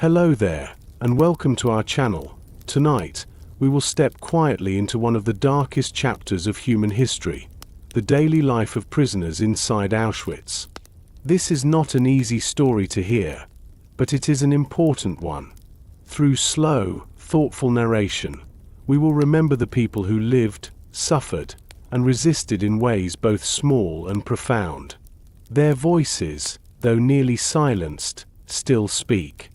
Hello there, and welcome to our channel. Tonight, we will step quietly into one of the darkest chapters of human history, the daily life of prisoners inside Auschwitz. This is not an easy story to hear, but it is an important one. Through slow, thoughtful narration, we will remember the people who lived, suffered, and resisted in ways both small and profound. Their voices, though nearly silenced, still speak.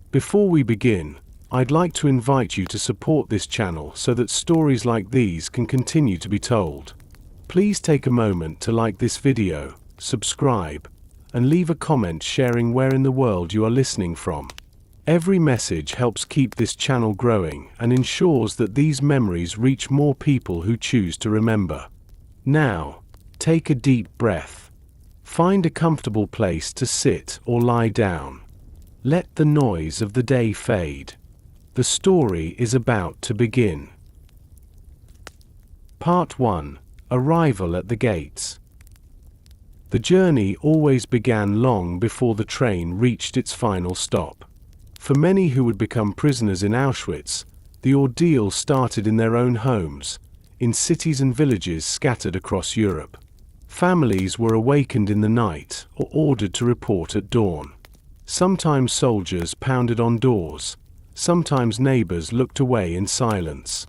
Before we begin, I'd like to invite you to support this channel so that stories like these can continue to be told. Please take a moment to like this video, subscribe, and leave a comment sharing where in the world you are listening from. Every message helps keep this channel growing and ensures that these memories reach more people who choose to remember. Now, take a deep breath. Find a comfortable place to sit or lie down. Let the noise of the day fade. The story is about to begin. Part 1. Arrival at the gates. The journey always began long before the train reached its final stop. For many who would become prisoners in Auschwitz, the ordeal started in their own homes, in cities and villages scattered across Europe. Families were awakened in the night or ordered to report at dawn. Sometimes soldiers pounded on doors, sometimes neighbors looked away in silence.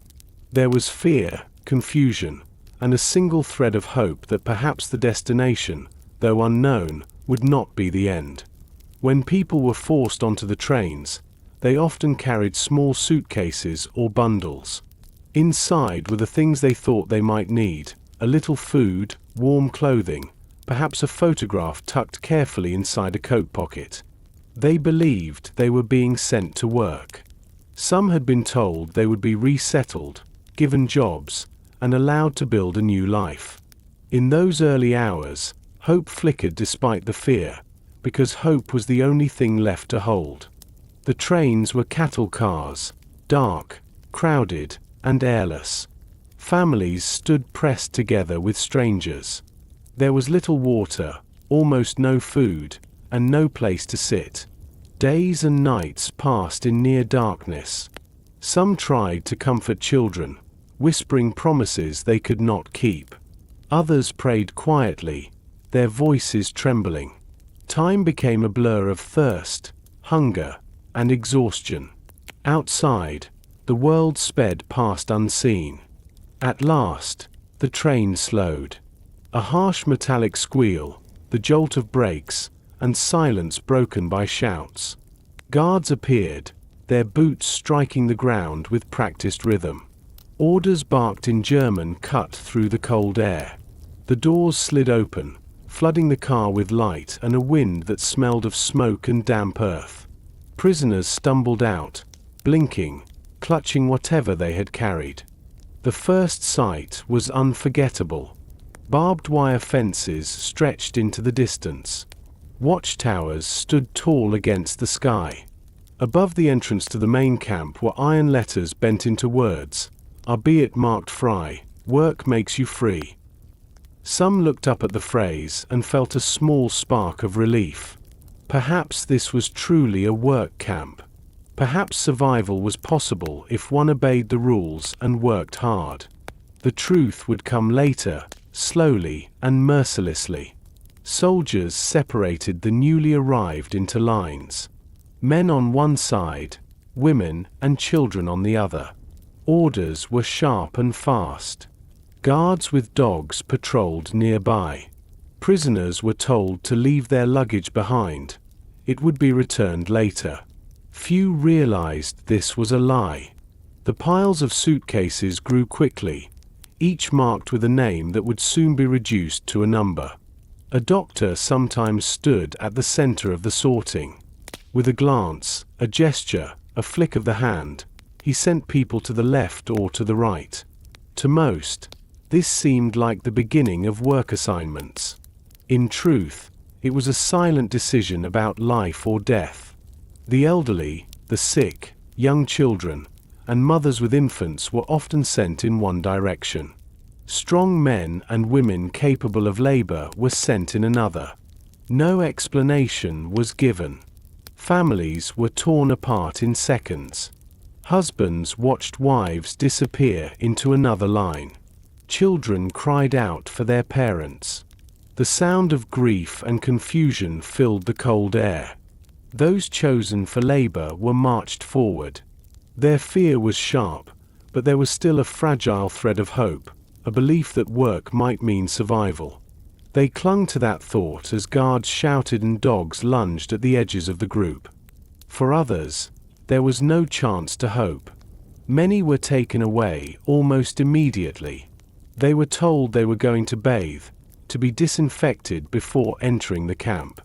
There was fear, confusion, and a single thread of hope that perhaps the destination, though unknown, would not be the end. When people were forced onto the trains, they often carried small suitcases or bundles. Inside were the things they thought they might need: a little food, warm clothing, perhaps a photograph tucked carefully inside a coat pocket. They believed they were being sent to work. Some had been told they would be resettled, given jobs, and allowed to build a new life. In those early hours, hope flickered despite the fear, because hope was the only thing left to hold. The trains were cattle cars, dark, crowded, and airless. Families stood pressed together with strangers. There was little water, almost no food, and no place to sit. Days and nights passed in near darkness. Some tried to comfort children, whispering promises they could not keep. Others prayed quietly, their voices trembling. Time became a blur of thirst, hunger, and exhaustion. Outside, the world sped past unseen. At last, the train slowed. A harsh metallic squeal, the jolt of brakes, and silence broken by shouts. Guards appeared, their boots striking the ground with practiced rhythm. Orders barked in German cut through the cold air. The doors slid open, flooding the car with light and a wind that smelled of smoke and damp earth. Prisoners stumbled out, blinking, clutching whatever they had carried. The first sight was unforgettable. Barbed wire fences stretched into the distance. Watchtowers stood tall against the sky. Above the entrance to the main camp were iron letters bent into words, albeit marked "Frei," work makes you free. Some looked up at the phrase and felt a small spark of relief. Perhaps this was truly a work camp. Perhaps survival was possible if one obeyed the rules and worked hard. The truth would come later, slowly and mercilessly. Soldiers separated the newly arrived into lines. Men on one side, women and children on the other. Orders were sharp and fast. Guards with dogs patrolled nearby. Prisoners were told to leave their luggage behind. It would be returned later. Few realized this was a lie. The piles of suitcases grew quickly, each marked with a name that would soon be reduced to a number. A doctor sometimes stood at the center of the sorting. With a glance, a gesture, a flick of the hand, he sent people to the left or to the right. To most, this seemed like the beginning of work assignments. In truth, it was a silent decision about life or death. The elderly, the sick, young children, and mothers with infants were often sent in one direction. Strong men and women capable of labor were sent in another. No explanation was given. Families were torn apart in seconds. Husbands watched wives disappear into another line. Children cried out for their parents. The sound of grief and confusion filled the cold air. Those chosen for labor were marched forward. Their fear was sharp, but there was still a fragile thread of hope, a belief that work might mean survival. They clung to that thought as guards shouted and dogs lunged at the edges of the group. For others, there was no chance to hope. Many were taken away almost immediately. They were told they were going to bathe, to be disinfected before entering the camp.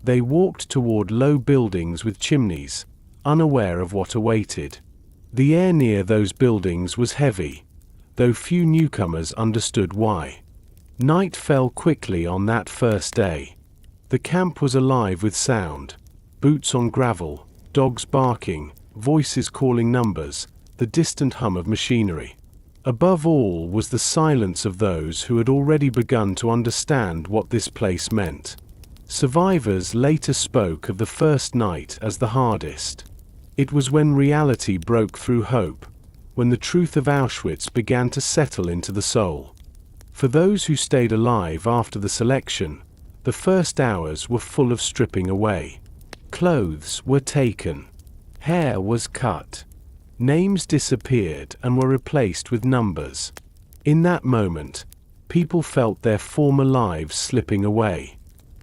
They walked toward low buildings with chimneys, unaware of what awaited. The air near those buildings was heavy, though few newcomers understood why. Night fell quickly on that first day. The camp was alive with sound. Boots on gravel, dogs barking, voices calling numbers, the distant hum of machinery. Above all was the silence of those who had already begun to understand what this place meant. Survivors later spoke of the first night as the hardest. It was when reality broke through hope, when the truth of Auschwitz began to settle into the soul. For those who stayed alive after the selection, the first hours were full of stripping away. Clothes were taken. Hair was cut. Names disappeared and were replaced with numbers. In that moment, people felt their former lives slipping away.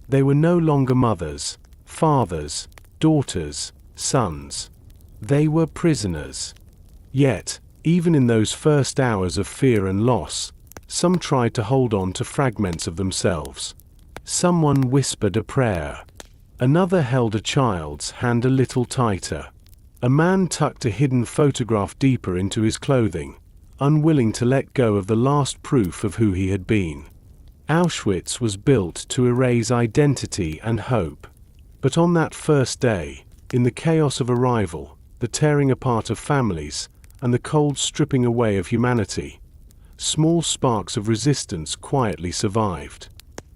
They were no longer mothers, fathers, daughters, sons. They were prisoners. Yet, even in those first hours of fear and loss, some tried to hold on to fragments of themselves. Someone whispered a prayer. Another held a child's hand a little tighter. A man tucked a hidden photograph deeper into his clothing, unwilling to let go of the last proof of who he had been. Auschwitz was built to erase identity and hope. But on that first day, in the chaos of arrival, the tearing apart of families, and the cold stripping away of humanity, small sparks of resistance quietly survived.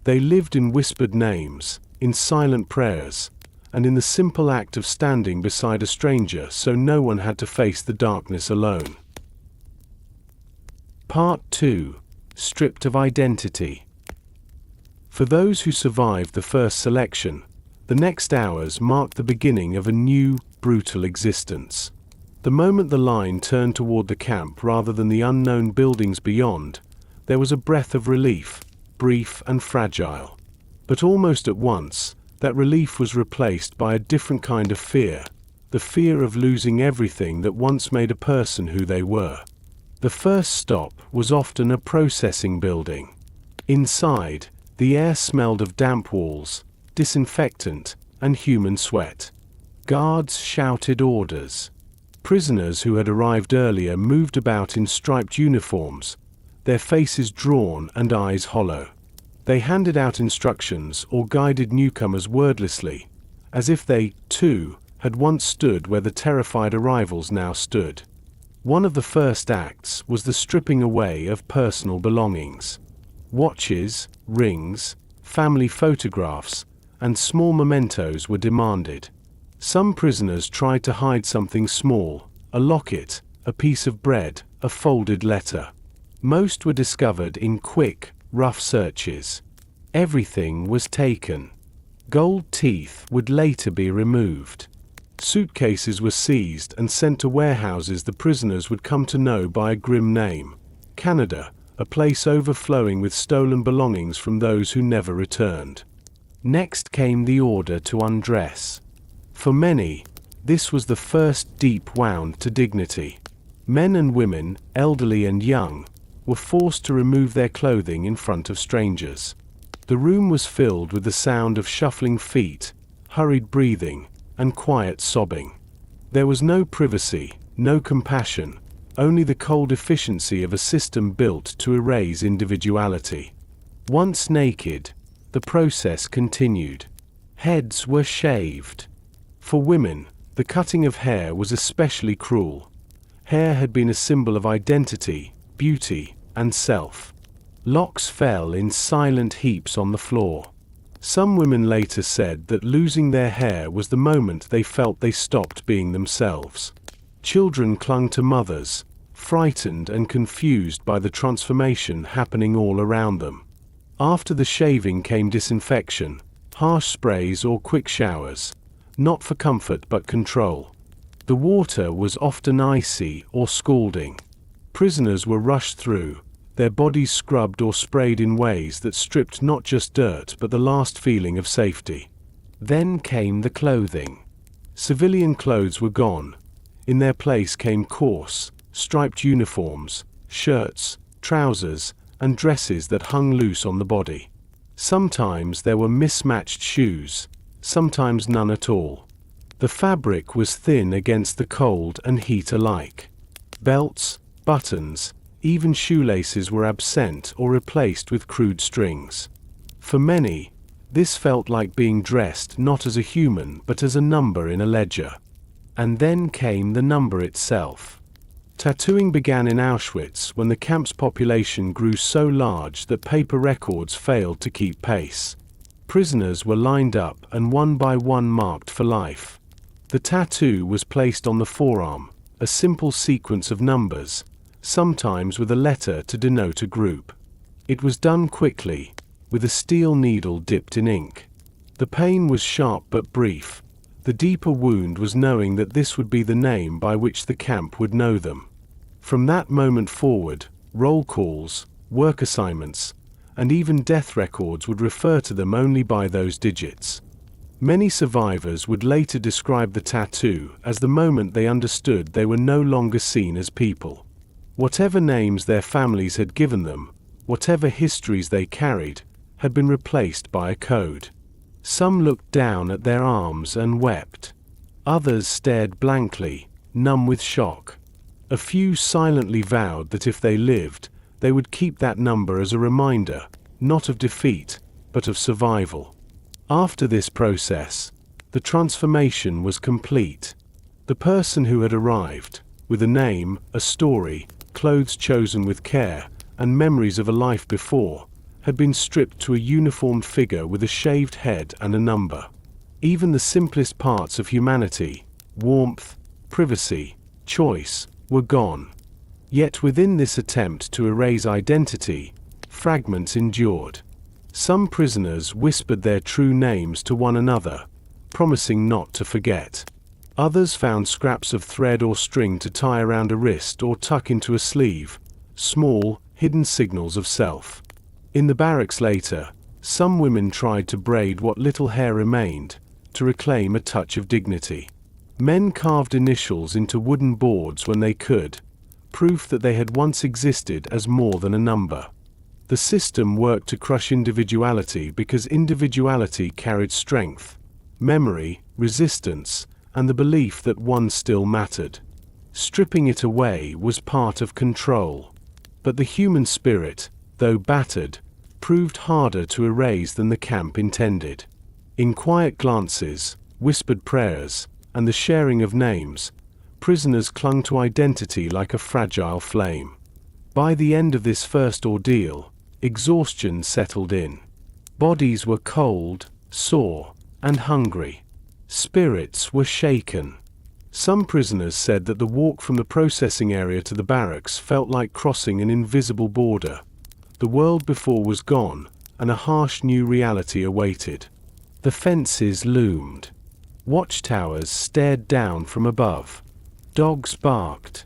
They lived in whispered names, in silent prayers, and in the simple act of standing beside a stranger so no one had to face the darkness alone. Part 2. Stripped of identity. For those who survived the first selection, the next hours marked the beginning of a new, brutal existence. The moment the line turned toward the camp rather than the unknown buildings beyond, there was a breath of relief, brief and fragile. But almost at once, that relief was replaced by a different kind of fear, the fear of losing everything that once made a person who they were. The first stop was often a processing building. Inside, the air smelled of damp walls, disinfectant, and human sweat. Guards shouted orders. Prisoners who had arrived earlier moved about in striped uniforms, their faces drawn and eyes hollow. They handed out instructions or guided newcomers wordlessly, as if they, too, had once stood where the terrified arrivals now stood. One of the first acts was the stripping away of personal belongings. Watches, rings, family photographs, and small mementos were demanded. Some prisoners tried to hide something small, a locket, a piece of bread, a folded letter. Most were discovered in quick, rough searches. Everything was taken. Gold teeth would later be removed. Suitcases were seized and sent to warehouses the prisoners would come to know by a grim name: Canada, a place overflowing with stolen belongings from those who never returned. Next came the order to undress. For many, this was the first deep wound to dignity. Men and women, elderly and young, were forced to remove their clothing in front of strangers. The room was filled with the sound of shuffling feet, hurried breathing, and quiet sobbing. There was no privacy, no compassion, only the cold efficiency of a system built to erase individuality. Once naked, the process continued. Heads were shaved. For women, the cutting of hair was especially cruel. Hair had been a symbol of identity, beauty, and self. Locks fell in silent heaps on the floor. Some women later said that losing their hair was the moment they felt they stopped being themselves. Children clung to mothers, frightened and confused by the transformation happening all around them. After the shaving came disinfection, harsh sprays or quick showers, not for comfort but control. The water was often icy or scalding. Prisoners were rushed through, their bodies scrubbed or sprayed in ways that stripped not just dirt but the last feeling of safety. Then came the clothing. Civilian clothes were gone. In their place came coarse, striped uniforms, shirts, trousers, and dresses that hung loose on the body. Sometimes there were mismatched shoes, sometimes none at all. The fabric was thin against the cold and heat alike. Belts, buttons, even shoelaces were absent or replaced with crude strings. For many, this felt like being dressed not as a human but as a number in a ledger. And then came the number itself. Tattooing began in Auschwitz when the camp's population grew so large that paper records failed to keep pace. Prisoners were lined up and one by one marked for life. The tattoo was placed on the forearm, a simple sequence of numbers, sometimes with a letter to denote a group. It was done quickly, with a steel needle dipped in ink. The pain was sharp but brief. The deeper wound was knowing that this would be the name by which the camp would know them. From that moment forward, roll calls, work assignments, and even death records would refer to them only by those digits. Many survivors would later describe the tattoo as the moment they understood they were no longer seen as people. Whatever names their families had given them, whatever histories they carried, had been replaced by a code. Some looked down at their arms and wept. Others stared blankly, numb with shock. A few silently vowed that if they lived, they would keep that number as a reminder, not of defeat, but of survival. After this process, the transformation was complete. The person who had arrived, with a name, a story, clothes chosen with care, and memories of a life before, had been stripped to a uniformed figure with a shaved head and a number. Even the simplest parts of humanity, warmth, privacy, choice, were gone. Yet within this attempt to erase identity, fragments endured. Some prisoners whispered their true names to one another, promising not to forget. Others found scraps of thread or string to tie around a wrist or tuck into a sleeve, small, hidden signals of self. In the barracks later, some women tried to braid what little hair remained, to reclaim a touch of dignity. Men carved initials into wooden boards when they could, proof that they had once existed as more than a number. The system worked to crush individuality because individuality carried strength, memory, resistance, and the belief that one still mattered. Stripping it away was part of control. But the human spirit, though battered, proved harder to erase than the camp intended. In quiet glances, whispered prayers, and the sharing of names, prisoners clung to identity like a fragile flame. By the end of this first ordeal, exhaustion settled in. Bodies were cold, sore, and hungry. Spirits were shaken. Some prisoners said that the walk from the processing area to the barracks felt like crossing an invisible border. The world before was gone, and a harsh new reality awaited. The fences loomed. Watchtowers stared down from above. Dogs barked.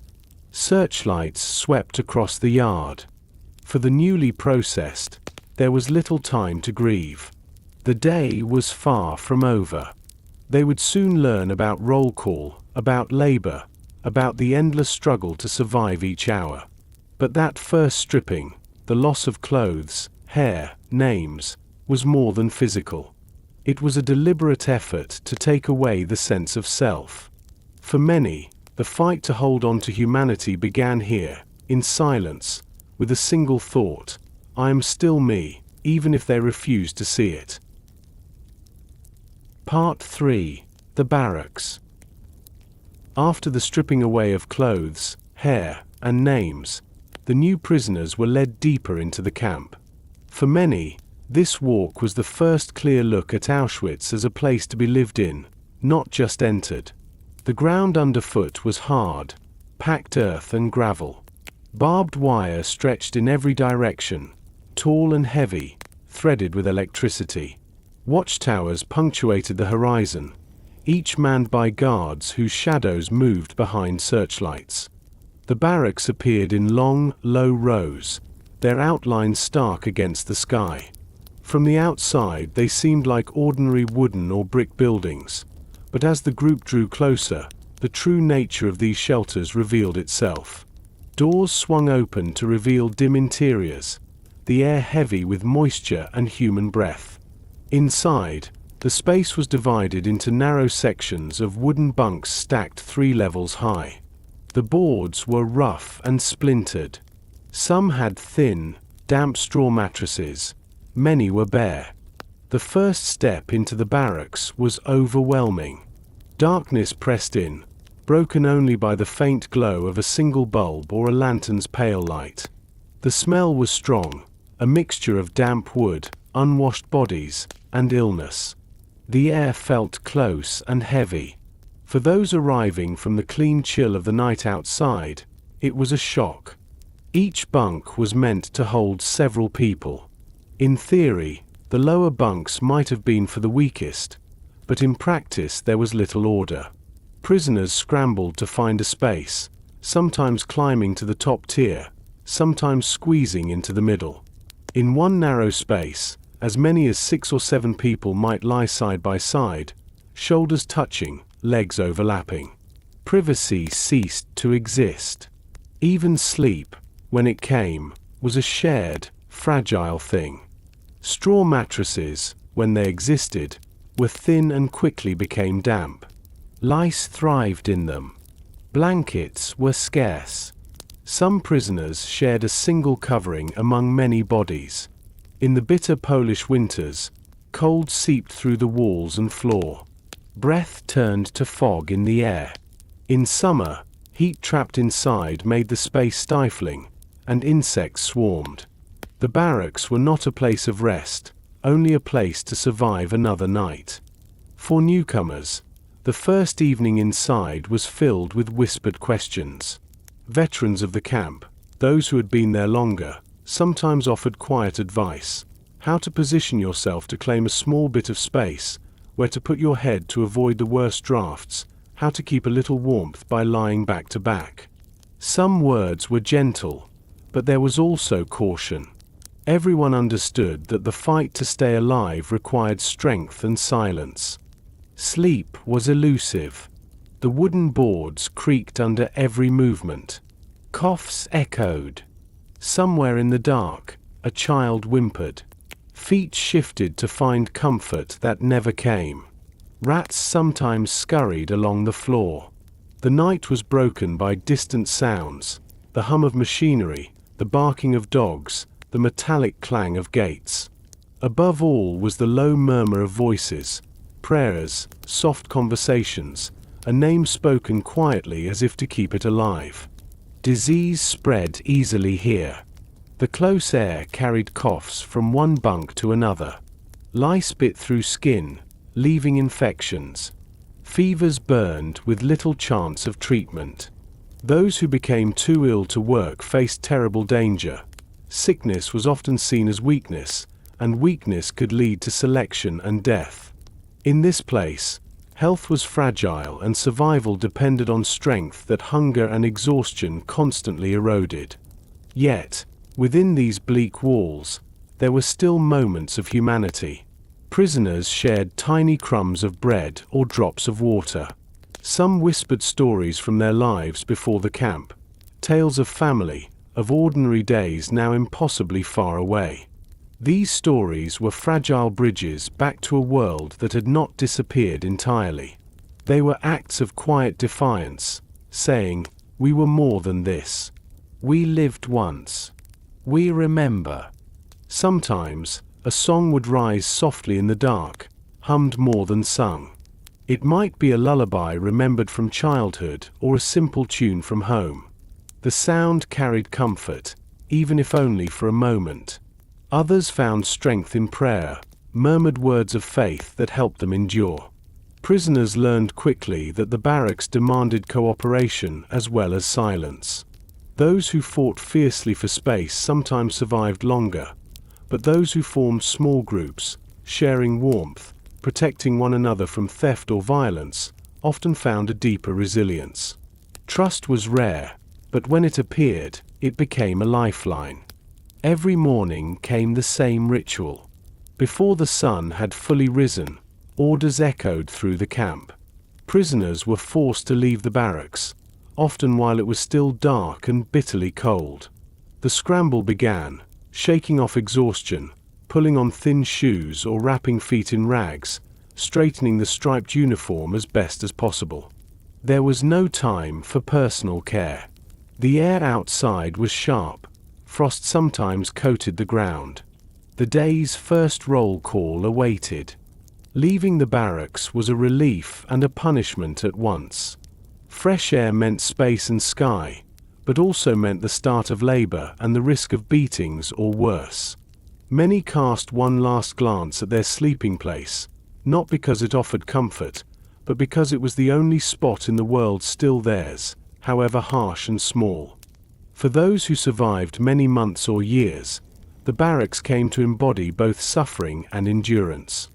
Searchlights swept across the yard. For the newly processed, there was little time to grieve. The day was far from over. They would soon learn about roll call, about labor, about the endless struggle to survive each hour. But that first stripping, the loss of clothes, hair, names, was more than physical. It was a deliberate effort to take away the sense of self. For many, the fight to hold on to humanity began here, in silence, with a single thought: I am still me, even if they refuse to see it. Part 3. The Barracks. After the stripping away of clothes, hair, and names, the new prisoners were led deeper into the camp. For many, This walk was the first clear look at Auschwitz as a place to be lived in, not just entered. The ground underfoot was hard, packed earth and gravel. Barbed wire stretched in every direction, tall and heavy, threaded with electricity. Watchtowers punctuated the horizon, each manned by guards whose shadows moved behind searchlights. The barracks appeared in long, low rows, their outlines stark against the sky. From the outside they seemed like ordinary wooden or brick buildings, but as the group drew closer, the true nature of these shelters revealed itself. Doors swung open to reveal dim interiors, the air heavy with moisture and human breath. Inside, the space was divided into narrow sections of wooden bunks stacked 3 levels high. The boards were rough and splintered. Some had thin, damp straw mattresses. Many were bare. The first step into the barracks was overwhelming. Darkness pressed in, broken only by the faint glow of a single bulb or a lantern's pale light. The smell was strong, a mixture of damp wood, unwashed bodies, and illness. The air felt close and heavy. For those arriving from the clean chill of the night outside, it was a shock. Each bunk was meant to hold several people. In theory, the lower bunks might have been for the weakest, but in practice there was little order. Prisoners scrambled to find a space, sometimes climbing to the top tier, sometimes squeezing into the middle. In one narrow space, as many as 6 or 7 people might lie side by side, shoulders touching, legs overlapping. Privacy ceased to exist. Even sleep, when it came, was a shared, fragile thing. Straw mattresses, when they existed, were thin and quickly became damp. Lice thrived in them. Blankets were scarce. Some prisoners shared a single covering among many bodies. In the bitter Polish winters, cold seeped through the walls and floor. Breath turned to fog in the air. In summer, heat trapped inside made the space stifling, and insects swarmed. The barracks were not a place of rest, only a place to survive another night. For newcomers, the first evening inside was filled with whispered questions. Veterans of the camp, those who had been there longer, sometimes offered quiet advice: how to position yourself to claim a small bit of space, where to put your head to avoid the worst drafts, how to keep a little warmth by lying back to back. Some words were gentle, but there was also caution. Everyone understood that the fight to stay alive required strength and silence. Sleep was elusive. The wooden boards creaked under every movement. Coughs echoed. Somewhere in the dark, a child whimpered. Feet shifted to find comfort that never came. Rats sometimes scurried along the floor. The night was broken by distant sounds, the hum of machinery, the barking of dogs, the metallic clang of gates. Above all was the low murmur of voices, prayers, soft conversations, a name spoken quietly as if to keep it alive. Disease spread easily here. The close air carried coughs from one bunk to another. Lice bit through skin, leaving infections. Fevers burned with little chance of treatment. Those who became too ill to work faced terrible danger. Sickness was often seen as weakness, and weakness could lead to selection and death. In this place, health was fragile and survival depended on strength that hunger and exhaustion constantly eroded. Yet, within these bleak walls, there were still moments of humanity. Prisoners shared tiny crumbs of bread or drops of water. Some whispered stories from their lives before the camp, tales of family, of ordinary days now impossibly far away. These stories were fragile bridges back to a world that had not disappeared entirely. They were acts of quiet defiance, saying, "We were more than this. We lived once. We remember." Sometimes, a song would rise softly in the dark, hummed more than sung. It might be a lullaby remembered from childhood or a simple tune from home. The sound carried comfort, even if only for a moment. Others found strength in prayer, murmured words of faith that helped them endure. Prisoners learned quickly that the barracks demanded cooperation as well as silence. Those who fought fiercely for space sometimes survived longer, but those who formed small groups, sharing warmth, protecting one another from theft or violence, often found a deeper resilience. Trust was rare, but when it appeared, it became a lifeline. Every morning came the same ritual. Before the sun had fully risen, orders echoed through the camp. Prisoners were forced to leave the barracks, often while it was still dark and bitterly cold. The scramble began, shaking off exhaustion, pulling on thin shoes or wrapping feet in rags, straightening the striped uniform as best as possible. There was no time for personal care. The air outside was sharp. Frost sometimes coated the ground. The day's first roll call awaited. Leaving the barracks was a relief and a punishment at once. Fresh air meant space and sky, but also meant the start of labor and the risk of beatings or worse. Many cast one last glance at their sleeping place, not because it offered comfort, but because it was the only spot in the world still theirs, however harsh and small. For those who survived many months or years, the barracks came to embody both suffering and endurance.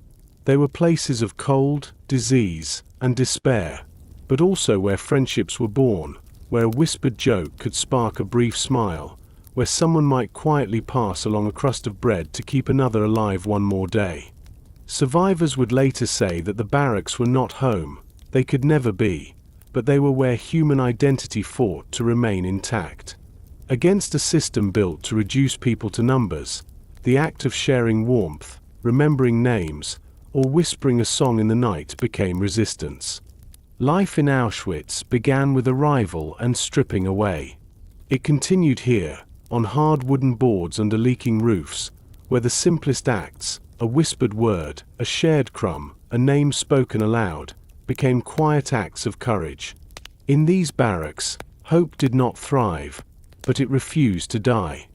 They were places of cold, disease, and despair, but also where friendships were born, where a whispered joke could spark a brief smile, where someone might quietly pass along a crust of bread to keep another alive one more day. Survivors would later say that the barracks were not home, they could never be, but they were where human identity fought to remain intact. Against a system built to reduce people to numbers, the act of sharing warmth, remembering names, or whispering a song in the night became resistance. Life in Auschwitz began with arrival and stripping away. It continued here, on hard wooden boards under leaking roofs, where the simplest acts, a whispered word, a shared crumb, a name spoken aloud, became quiet acts of courage. In these barracks, hope did not thrive, but it refused to die.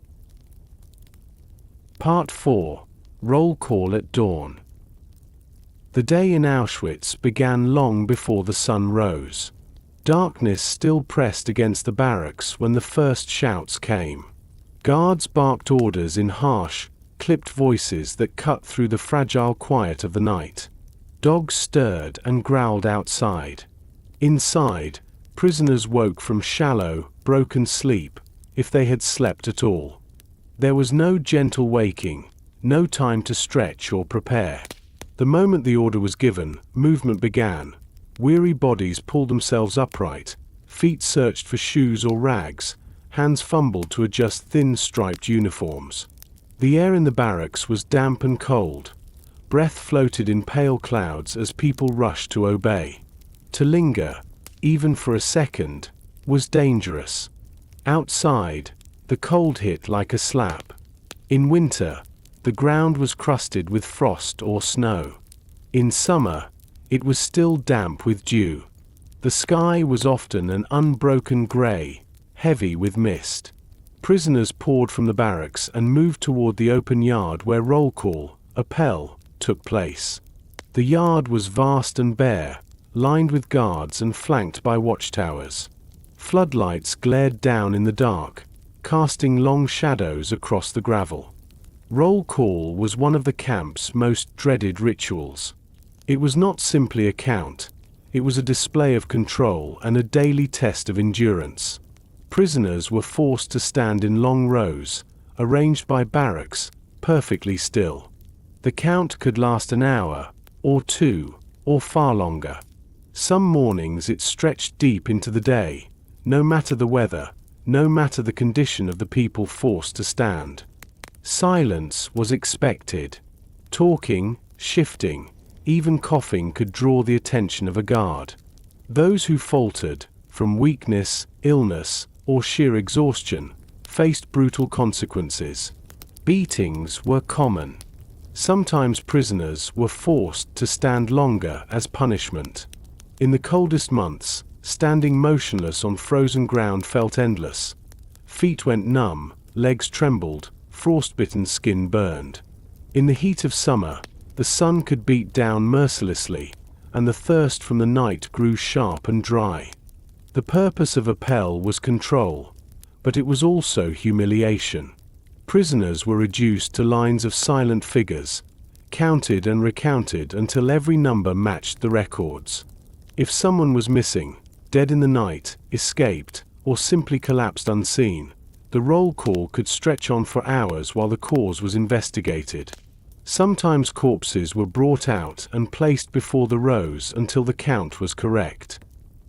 Part 4. Roll Call at Dawn. The day in Auschwitz began long before the sun rose. Darkness still pressed against the barracks when the first shouts came. Guards barked orders in harsh, clipped voices that cut through the fragile quiet of the night. Dogs stirred and growled outside. Inside, prisoners woke from shallow, broken sleep, if they had slept at all. There was no gentle waking, no time to stretch or prepare. The moment the order was given, movement began. Weary bodies pulled themselves upright, feet searched for shoes or rags, hands fumbled to adjust thin striped uniforms. The air in the barracks was damp and cold. Breath floated in pale clouds as people rushed to obey. To linger, even for a second, was dangerous. Outside, the cold hit like a slap. In winter, the ground was crusted with frost or snow. In summer, it was still damp with dew. The sky was often an unbroken grey, heavy with mist. Prisoners poured from the barracks and moved toward the open yard where roll call, appel, took place. The yard was vast and bare, lined with guards and flanked by watchtowers. Floodlights glared down in the dark, casting long shadows across the gravel. Roll call was one of the camp's most dreaded rituals. It was not simply a count, it was a display of control and a daily test of endurance. Prisoners were forced to stand in long rows, arranged by barracks, perfectly still. The count could last an hour, or two, or far longer. Some mornings it stretched deep into the day, no matter the weather, no matter the condition of the people forced to stand. Silence was expected. Talking, shifting, even coughing could draw the attention of a guard. Those who faltered, from weakness, illness, or sheer exhaustion, faced brutal consequences. Beatings were common. Sometimes prisoners were forced to stand longer as punishment. In the coldest months, standing motionless on frozen ground felt endless. Feet went numb, legs trembled, frostbitten skin burned. In the heat of summer, the sun could beat down mercilessly, and the thirst from the night grew sharp and dry. The purpose of Appel was control, but it was also humiliation. Prisoners were reduced to lines of silent figures, counted and recounted until every number matched the records. If someone was missing, dead in the night, escaped, or simply collapsed unseen, the roll call could stretch on for hours while the cause was investigated. Sometimes corpses were brought out and placed before the rows until the count was correct.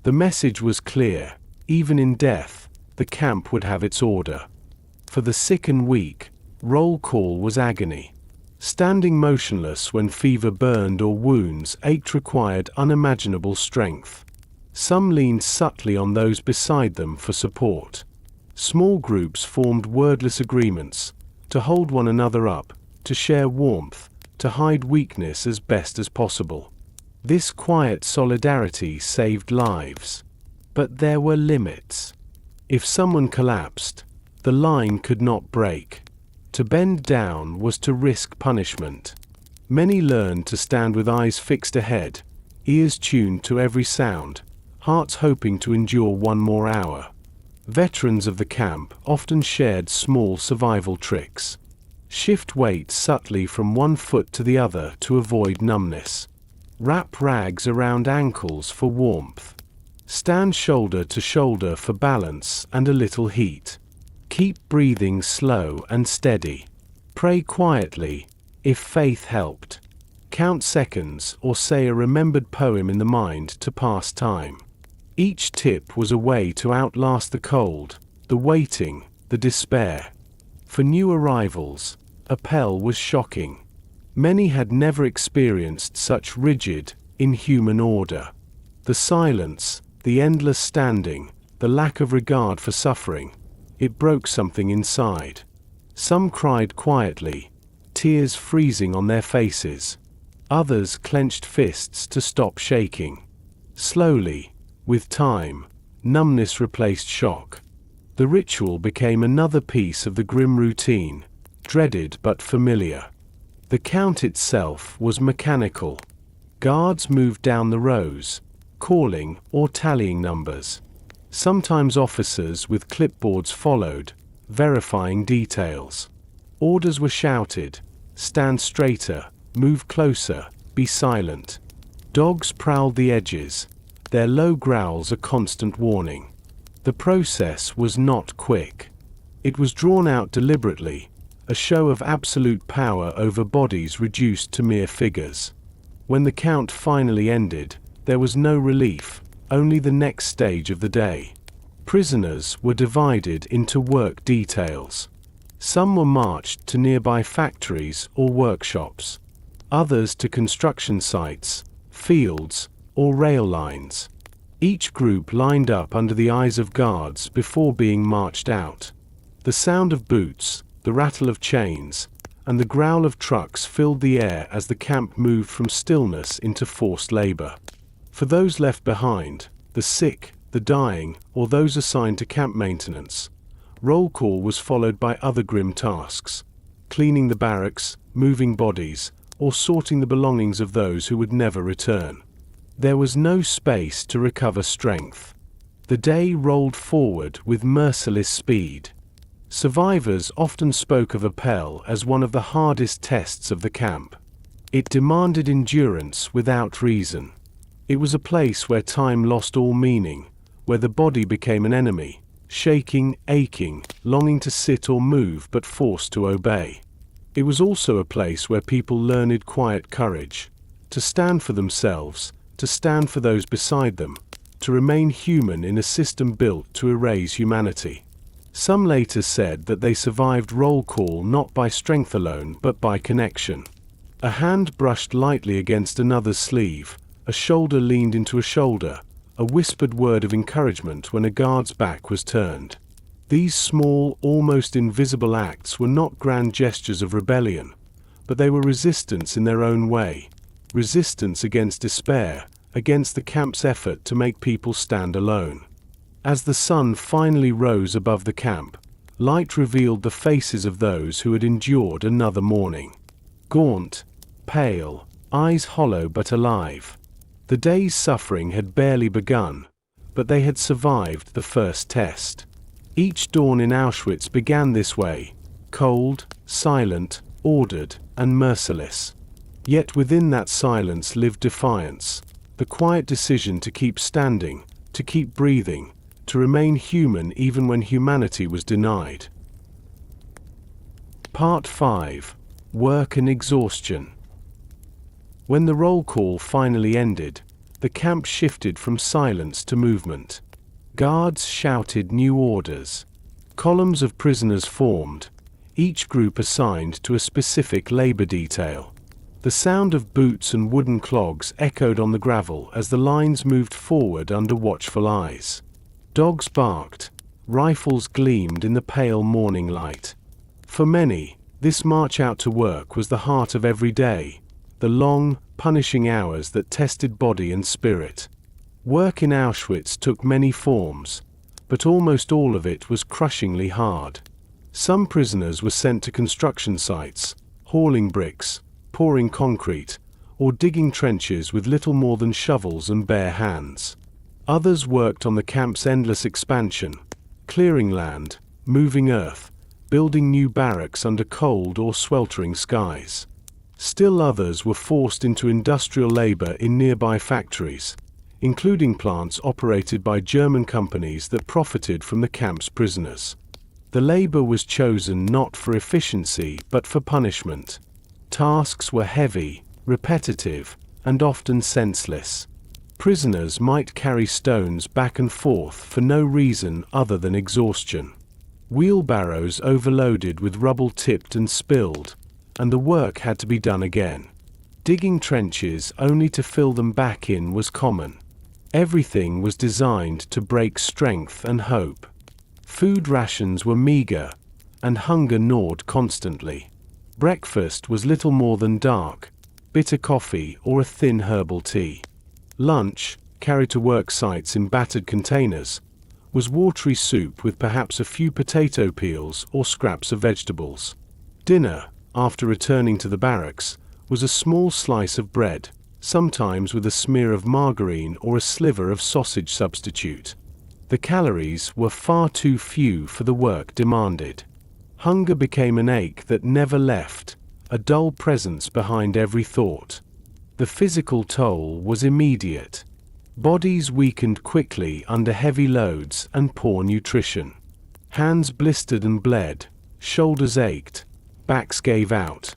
The message was clear: even in death, the camp would have its order. For the sick and weak, roll call was agony. Standing motionless when fever burned or wounds ached required unimaginable strength. Some leaned subtly on those beside them for support. Small groups formed wordless agreements, to hold one another up, to share warmth, to hide weakness as best as possible. This quiet solidarity saved lives. But there were limits. If someone collapsed, the line could not break. To bend down was to risk punishment. Many learned to stand with eyes fixed ahead, ears tuned to every sound, hearts hoping to endure one more hour. Veterans of the camp often shared small survival tricks. Shift weight subtly from one foot to the other to avoid numbness. Wrap rags around ankles for warmth. Stand shoulder to shoulder for balance and a little heat. Keep breathing slow and steady. Pray quietly, if faith helped. Count seconds or say a remembered poem in the mind to pass time. Each tip was a way to outlast the cold, the waiting, the despair. For new arrivals, Appel was shocking. Many had never experienced such rigid, inhuman order. The silence, the endless standing, the lack of regard for suffering, it broke something inside. Some cried quietly, tears freezing on their faces. Others clenched fists to stop shaking. Slowly, with time, numbness replaced shock. The ritual became another piece of the grim routine, dreaded but familiar. The count itself was mechanical. Guards moved down the rows, calling or tallying numbers. Sometimes officers with clipboards followed, verifying details. Orders were shouted: stand straighter, move closer, be silent. Dogs prowled the edges, their low growls a constant warning. The process was not quick. It was drawn out deliberately, a show of absolute power over bodies reduced to mere figures. When the count finally ended, there was no relief, only the next stage of the day. Prisoners were divided into work details. Some were marched to nearby factories or workshops, others to construction sites, fields, or rail lines. Each group lined up under the eyes of guards before being marched out. The sound of boots, the rattle of chains, and the growl of trucks filled the air as the camp moved from stillness into forced labor. For those left behind, the sick, the dying, or those assigned to camp maintenance, roll call was followed by other grim tasks: cleaning the barracks, moving bodies, or sorting the belongings of those who would never return. There was no space to recover strength. The day rolled forward with merciless speed. Survivors often spoke of Appel as one of the hardest tests of the camp. It demanded endurance without reason. It was a place where time lost all meaning, where the body became an enemy, shaking, aching, longing to sit or move but forced to obey. It was also a place where people learned quiet courage, to stand for themselves, to stand for those beside them, to remain human in a system built to erase humanity. Some later said that they survived roll call not by strength alone but by connection. A hand brushed lightly against another's sleeve, a shoulder leaned into a shoulder, a whispered word of encouragement when a guard's back was turned. These small, almost invisible acts were not grand gestures of rebellion, but they were resistance in their own way, resistance against despair, against the camp's effort to make people stand alone. As the sun finally rose above the camp, Light revealed the faces of those who had endured another morning. Gaunt, pale, eyes hollow but alive. The day's suffering had barely begun, but they had survived the first test. Each dawn in Auschwitz began this way, cold, silent, ordered, and merciless. Yet within that silence lived defiance, the quiet decision to keep standing, to keep breathing, to remain human even when humanity was denied. Part 5. Work and Exhaustion. When the roll call finally ended, the camp shifted from silence to movement. Guards shouted new orders. Columns of prisoners formed, each group assigned to a specific labor detail. The sound of boots and wooden clogs echoed on the gravel as the lines moved forward under watchful eyes. Dogs barked, rifles gleamed in the pale morning light. For many, this march out to work was the heart of every day, the long, punishing hours that tested body and spirit. Work in Auschwitz took many forms, but almost all of it was crushingly hard. Some prisoners were sent to construction sites, hauling bricks, pouring concrete, or digging trenches with little more than shovels and bare hands. Others worked on the camp's endless expansion, clearing land, moving earth, building new barracks under cold or sweltering skies. Still others were forced into industrial labor in nearby factories, including plants operated by German companies that profited from the camp's prisoners. The labor was chosen not for efficiency but for punishment. Tasks were heavy, repetitive, and often senseless. Prisoners might carry stones back and forth for no reason other than exhaustion. Wheelbarrows overloaded with rubble tipped and spilled, and the work had to be done again. Digging trenches only to fill them back in was common. Everything was designed to break strength and hope. Food rations were meager, and hunger gnawed constantly. Breakfast was little more than dark, bitter coffee or a thin herbal tea. Lunch, carried to work sites in battered containers, was watery soup with perhaps a few potato peels or scraps of vegetables. Dinner, after returning to the barracks, was a small slice of bread, sometimes with a smear of margarine or a sliver of sausage substitute. The calories were far too few for the work demanded. Hunger became an ache that never left, a dull presence behind every thought. The physical toll was immediate. Bodies weakened quickly under heavy loads and poor nutrition. Hands blistered and bled, shoulders ached, backs gave out.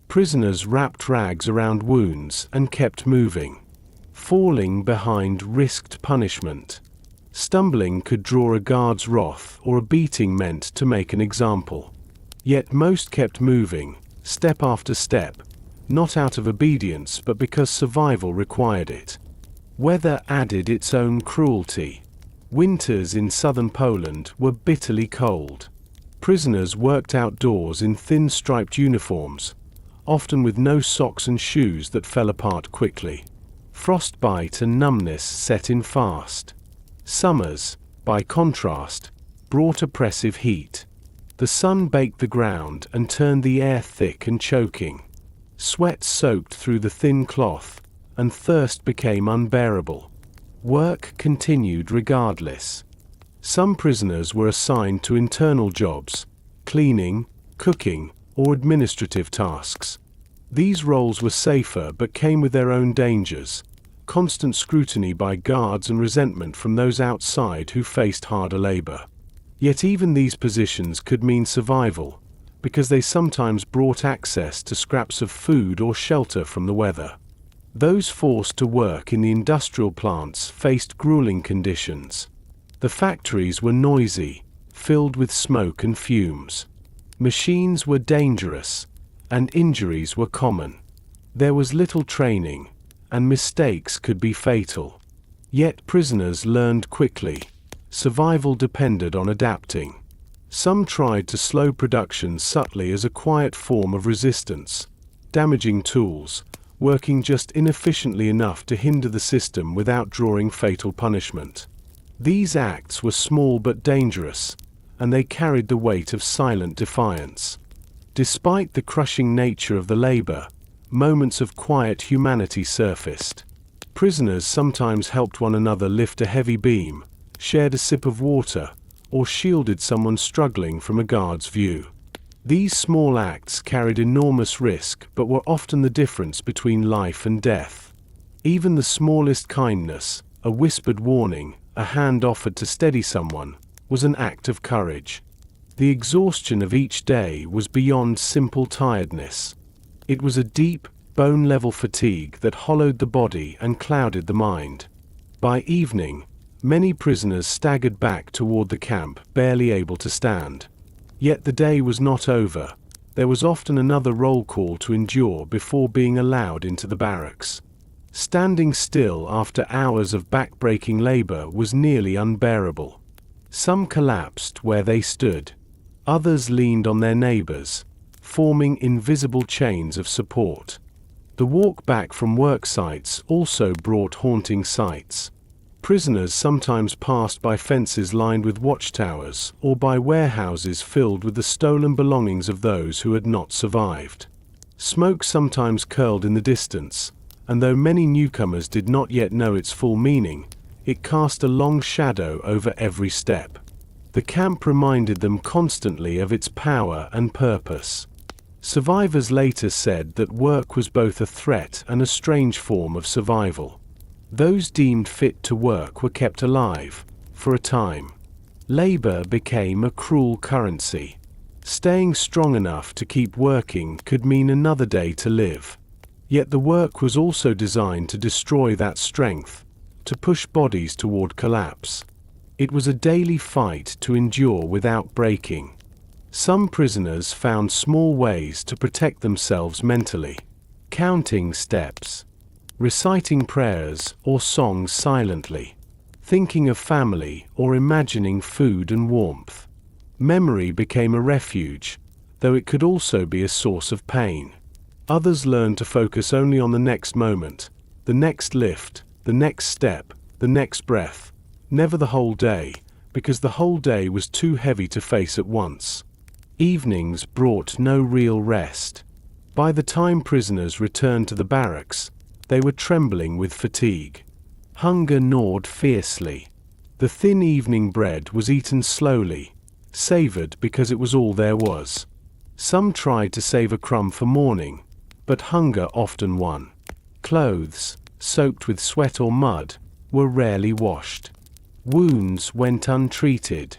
Prisoners wrapped rags around wounds and kept moving. Falling behind risked punishment. Stumbling could draw a guard's wrath, or a beating meant to make an example. Yet most kept moving, step after step, not out of obedience but because survival required it. Weather added its own cruelty. Winters in southern Poland were bitterly cold. Prisoners worked outdoors in thin striped uniforms, often with no socks and shoes that fell apart quickly. Frostbite and numbness set in fast. Summers, by contrast, brought oppressive heat. The sun baked the ground and turned the air thick and choking. Sweat soaked through the thin cloth, and thirst became unbearable. Work continued regardless. Some prisoners were assigned to internal jobs, cleaning, cooking, or administrative tasks. These roles were safer but came with their own dangers, constant scrutiny by guards and resentment from those outside who faced harder labor. Yet even these positions could mean survival, because they sometimes brought access to scraps of food or shelter from the weather. Those forced to work in the industrial plants faced grueling conditions. The factories were noisy, filled with smoke and fumes. Machines were dangerous, and injuries were common. There was little training, and mistakes could be fatal. Yet prisoners learned quickly. Survival depended on adapting. Some tried to slow production subtly as a quiet form of resistance, damaging tools, working just inefficiently enough to hinder the system without drawing fatal punishment. These acts were small but dangerous, and they carried the weight of silent defiance. Despite the crushing nature of the labor, moments of quiet humanity surfaced. Prisoners sometimes helped one another lift a heavy beam, shared a sip of water, or shielded someone struggling from a guard's view. These small acts carried enormous risk but were often the difference between life and death. Even the smallest kindness, a whispered warning, a hand offered to steady someone, was an act of courage. The exhaustion of each day was beyond simple tiredness. It was a deep, bone-level fatigue that hollowed the body and clouded the mind. By evening, many prisoners staggered back toward the camp, barely able to stand. Yet the day was not over. There was often another roll call to endure before being allowed into the barracks. Standing still after hours of back-breaking labor was nearly unbearable. Some collapsed where they stood. Others leaned on their neighbors, forming invisible chains of support. The walk back from work sites also brought haunting sights. Prisoners sometimes passed by fences lined with watchtowers or by warehouses filled with the stolen belongings of those who had not survived. Smoke sometimes curled in the distance, and though many newcomers did not yet know its full meaning, it cast a long shadow over every step. The camp reminded them constantly of its power and purpose. Survivors later said that work was both a threat and a strange form of survival. Those deemed fit to work were kept alive, for a time. Labor became a cruel currency. Staying strong enough to keep working could mean another day to live. Yet the work was also designed to destroy that strength, to push bodies toward collapse. It was a daily fight to endure without breaking. Some prisoners found small ways to protect themselves mentally. Counting steps, reciting prayers or songs silently, thinking of family or imagining food and warmth. Memory became a refuge, though it could also be a source of pain. Others learned to focus only on the next moment, the next lift, the next step, the next breath, never the whole day, because the whole day was too heavy to face at once. Evenings brought no real rest. By the time prisoners returned to the barracks, they were trembling with fatigue. Hunger gnawed fiercely. The thin evening bread was eaten slowly, savored because it was all there was. Some tried to save a crumb for morning, but hunger often won. Clothes, soaked with sweat or mud, were rarely washed. Wounds went untreated.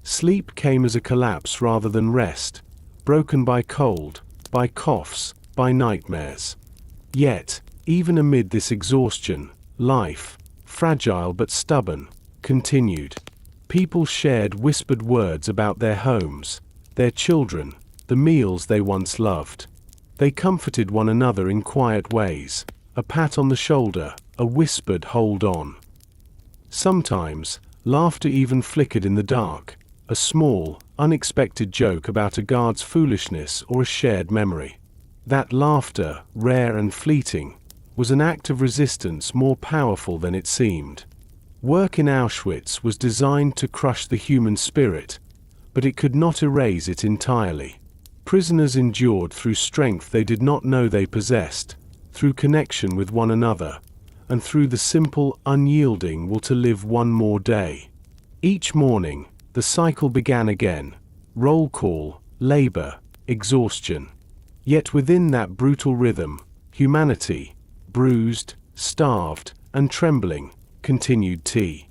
Sleep came as a collapse rather than rest, broken by cold, by coughs, by nightmares. Yet, even amid this exhaustion, life, fragile but stubborn, continued. People shared whispered words about their homes, their children, the meals they once loved. They comforted one another in quiet ways, a pat on the shoulder, a whispered hold on. Sometimes, laughter even flickered in the dark, a small, unexpected joke about a guard's foolishness or a shared memory. That laughter, rare and fleeting, was an act of resistance more powerful than it seemed. Work in Auschwitz was designed to crush the human spirit, but it could not erase it entirely. Prisoners endured through strength they did not know they possessed, through connection with one another, and through the simple, unyielding will to live one more day. Each morning, the cycle began again. Roll call, labor, exhaustion. Yet within that brutal rhythm, humanity, bruised, starved, and trembling, continued tea.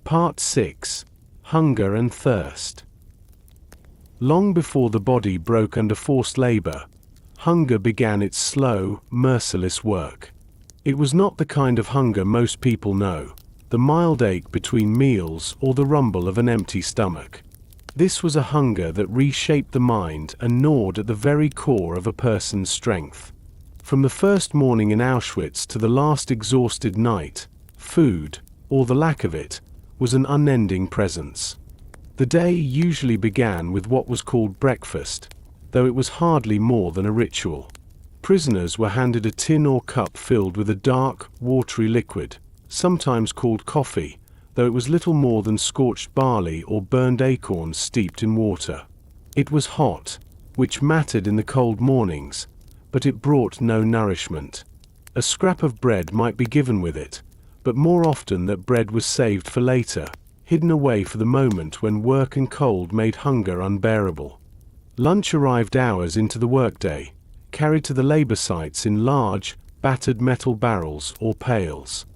Part 6. Hunger and Thirst. Long before the body broke under forced labor, hunger began its slow, merciless work. It was not the kind of hunger most people know, the mild ache between meals or the rumble of an empty stomach. This was a hunger that reshaped the mind and gnawed at the very core of a person's strength. From the first morning in Auschwitz to the last exhausted night, food, or the lack of it, was an unending presence. The day usually began with what was called breakfast, though it was hardly more than a ritual. Prisoners were handed a tin or cup filled with a dark, watery liquid, sometimes called coffee, though it was little more than scorched barley or burned acorns steeped in water. It was hot, which mattered in the cold mornings, but it brought no nourishment. A scrap of bread might be given with it, but more often that bread was saved for later, hidden away for the moment when work and cold made hunger unbearable. Lunch arrived hours into the workday, carried to the labor sites in large, battered metal barrels or pails.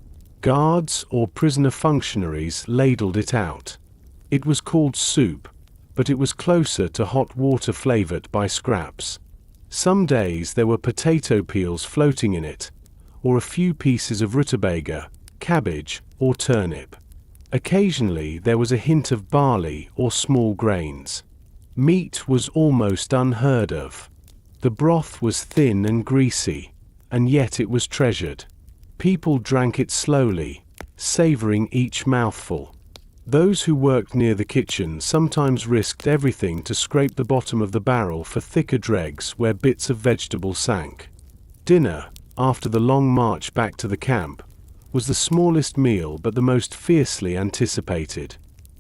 Guards or prisoner functionaries ladled it out. It was called soup, but it was closer to hot water flavored by scraps. Some days there were potato peels floating in it, or a few pieces of rutabaga, cabbage, or turnip. Occasionally there was a hint of barley or small grains. Meat was almost unheard of. The broth was thin and greasy, and yet it was treasured. People drank it slowly, savoring each mouthful. Those who worked near the kitchen sometimes risked everything to scrape the bottom of the barrel for thicker dregs where bits of vegetable sank. Dinner, after the long march back to the camp, was the smallest meal but the most fiercely anticipated.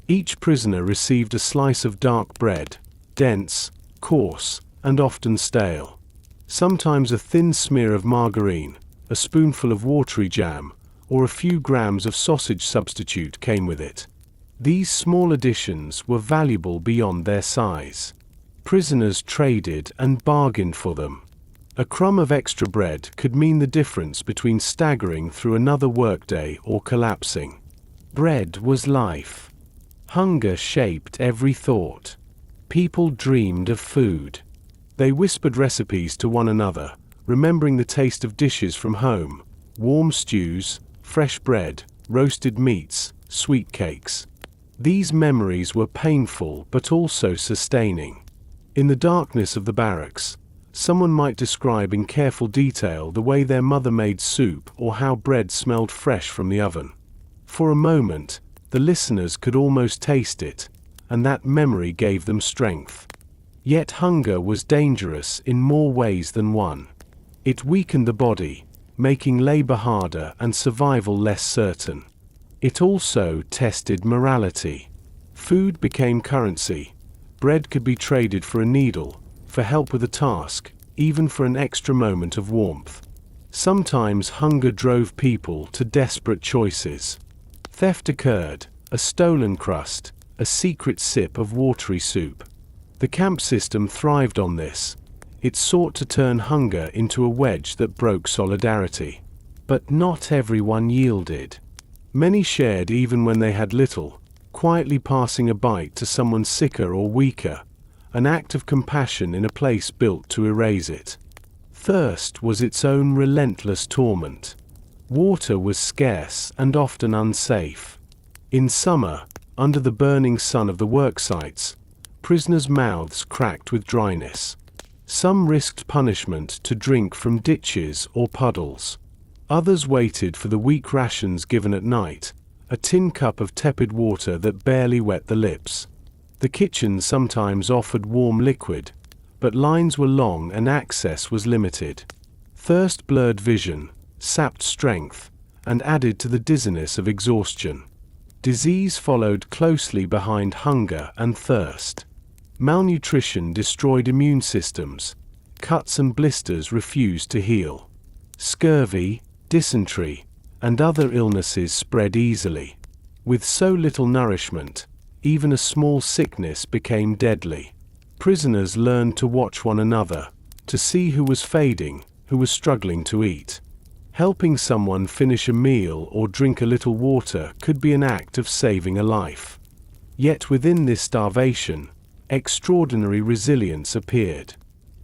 Each prisoner received a slice of dark bread, dense, coarse, and often stale. Sometimes a thin smear of margarine, a spoonful of watery jam, or a few grams of sausage substitute came with it. These small additions were valuable beyond their size. Prisoners traded and bargained for them. A crumb of extra bread could mean the difference between staggering through another workday or collapsing. Bread was life. Hunger shaped every thought. People dreamed of food. They whispered recipes to one another, remembering the taste of dishes from home, warm stews, fresh bread, roasted meats, sweet cakes. These memories were painful but also sustaining. In the darkness of the barracks, someone might describe in careful detail the way their mother made soup or how bread smelled fresh from the oven. For a moment, the listeners could almost taste it, and that memory gave them strength. Yet hunger was dangerous in more ways than one. It weakened the body, making labor harder and survival less certain. It also tested morality. Food became currency. Bread could be traded for a needle, for help with a task, even for an extra moment of warmth. Sometimes hunger drove people to desperate choices. Theft occurred, a stolen crust, a secret sip of watery soup. The camp system thrived on this. It sought to turn hunger into a wedge that broke solidarity. But not everyone yielded. Many shared even when they had little, quietly passing a bite to someone sicker or weaker, an act of compassion in a place built to erase it. Thirst was its own relentless torment. Water was scarce and often unsafe. In summer, under the burning sun of the work sites, prisoners' mouths cracked with dryness. Some risked punishment to drink from ditches or puddles. Others waited for the weak rations given at night, a tin cup of tepid water that barely wet the lips. The kitchen sometimes offered warm liquid, but lines were long and access was limited. Thirst blurred vision, sapped strength, and added to the dizziness of exhaustion. Disease followed closely behind hunger and thirst. Malnutrition destroyed immune systems. Cuts and blisters refused to heal. Scurvy, dysentery, and other illnesses spread easily. With so little nourishment, even a small sickness became deadly. Prisoners learned to watch one another, to see who was fading, who was struggling to eat. Helping someone finish a meal or drink a little water could be an act of saving a life. Yet within this starvation, extraordinary resilience appeared.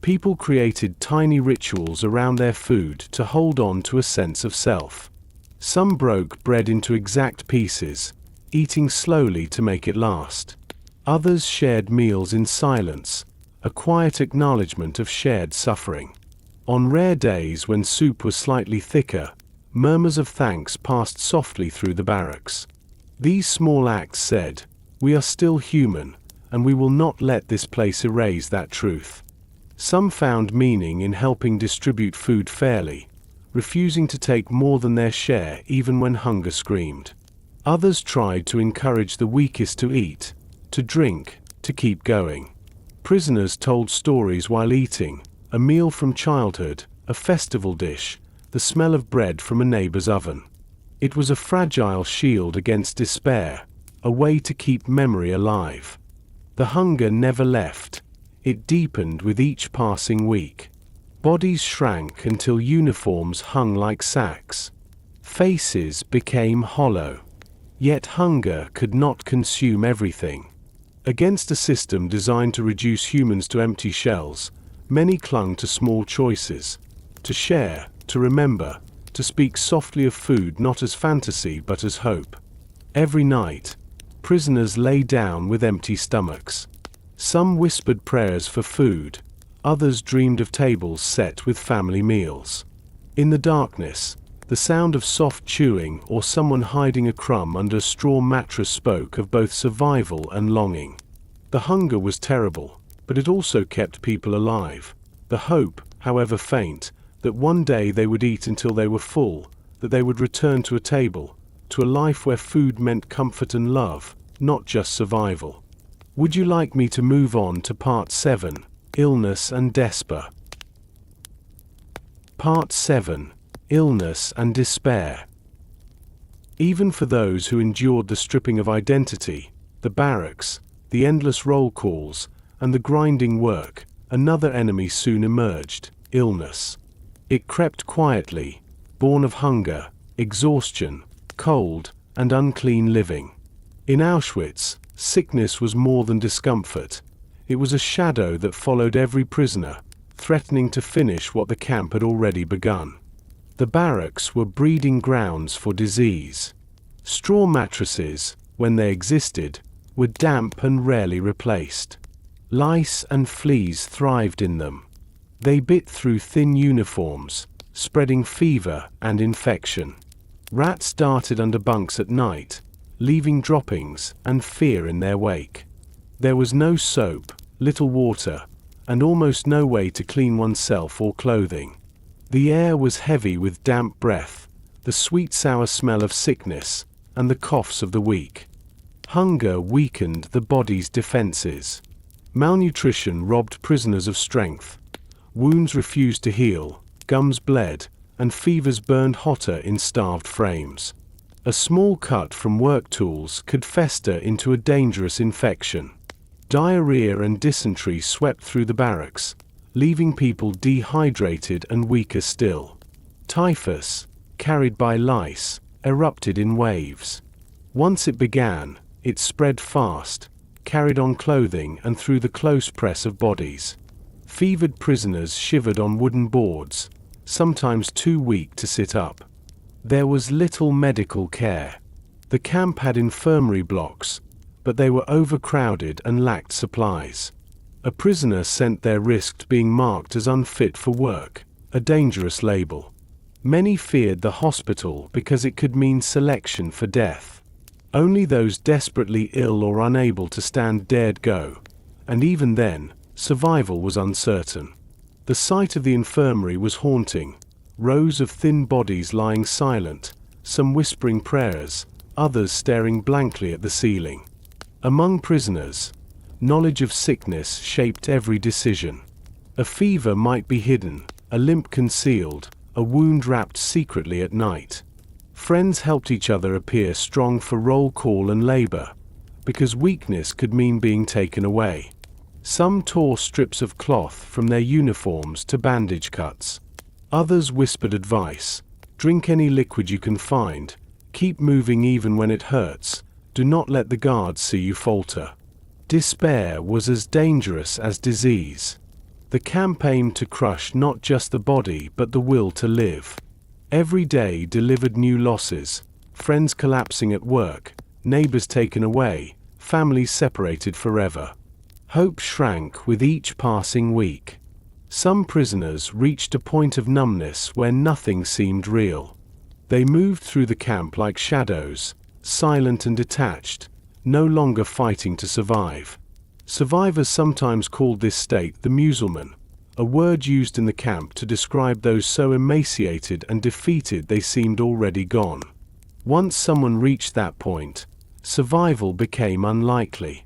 People created tiny rituals around their food to hold on to a sense of self. Some broke bread into exact pieces, eating slowly to make it last. Others shared meals in silence, a quiet acknowledgement of shared suffering. On rare days when soup was slightly thicker, murmurs of thanks passed softly through the barracks. These small acts said, "We are still human, and we will not let this place erase that truth." Some found meaning in helping distribute food fairly, refusing to take more than their share even when hunger screamed. Others tried to encourage the weakest to eat, to drink, to keep going. Prisoners told stories while eating, a meal from childhood, a festival dish, the smell of bread from a neighbor's oven. It was a fragile shield against despair, a way to keep memory alive. The hunger never left. It deepened with each passing week. Bodies shrank until uniforms hung like sacks. Faces became hollow. Yet hunger could not consume everything. Against a system designed to reduce humans to empty shells, many clung to small choices. To share, to remember, to speak softly of food not as fantasy but as hope. Every night, prisoners lay down with empty stomachs. Some whispered prayers for food, others dreamed of tables set with family meals. In the darkness, the sound of soft chewing or someone hiding a crumb under a straw mattress spoke of both survival and longing. The hunger was terrible, but it also kept people alive. The hope, however faint, that one day they would eat until they were full, that they would return to a table, to a life where food meant comfort and love, not just survival. Would you like me to move on to Part 7, Illness and Despair? Part 7, Illness and Despair. Even for those who endured the stripping of identity, the barracks, the endless roll calls, and the grinding work, another enemy soon emerged: illness. It crept quietly, born of hunger, exhaustion, cold, and unclean living. In Auschwitz, sickness was more than discomfort. It was a shadow that followed every prisoner, threatening to finish what the camp had already begun. The barracks were breeding grounds for disease. Straw mattresses, when they existed, were damp and rarely replaced. Lice and fleas thrived in them. They bit through thin uniforms, spreading fever and infection. Rats darted under bunks at night, leaving droppings and fear in their wake. There was no soap, little water, and almost no way to clean oneself or clothing. The air was heavy with damp breath, the sweet-sour smell of sickness, and the coughs of the weak. Hunger weakened the body's defenses. Malnutrition robbed prisoners of strength. Wounds refused to heal, gums bled, and fevers burned hotter in starved frames. A small cut from work tools could fester into a dangerous infection. Diarrhea and dysentery swept through the barracks, leaving people dehydrated and weaker still. Typhus, carried by lice, erupted in waves. Once it began, it spread fast, carried on clothing and through the close press of bodies. Fevered prisoners shivered on wooden boards, sometimes too weak to sit up. There was little medical care. The camp had infirmary blocks, but they were overcrowded and lacked supplies. A prisoner sent there risked being marked as unfit for work, a dangerous label. Many feared the hospital because it could mean selection for death. Only those desperately ill or unable to stand dared go, and even then, survival was uncertain. The sight of the infirmary was haunting. Rows of thin bodies lying silent, some whispering prayers, others staring blankly at the ceiling. Among prisoners, knowledge of sickness shaped every decision. A fever might be hidden, a limp concealed, a wound wrapped secretly at night. Friends helped each other appear strong for roll call and labor, because weakness could mean being taken away. Some tore strips of cloth from their uniforms to bandage cuts. Others whispered advice: drink any liquid you can find, keep moving even when it hurts, do not let the guards see you falter. Despair was as dangerous as disease. The camp aimed to crush not just the body but the will to live. Every day delivered new losses: friends collapsing at work, neighbors taken away, families separated forever. Hope shrank with each passing week. Some prisoners reached a point of numbness where nothing seemed real. They moved through the camp like shadows, silent and detached, no longer fighting to survive. Survivors sometimes called this state the musulman, a word used in the camp to describe those so emaciated and defeated they seemed already gone. Once someone reached that point, survival became unlikely.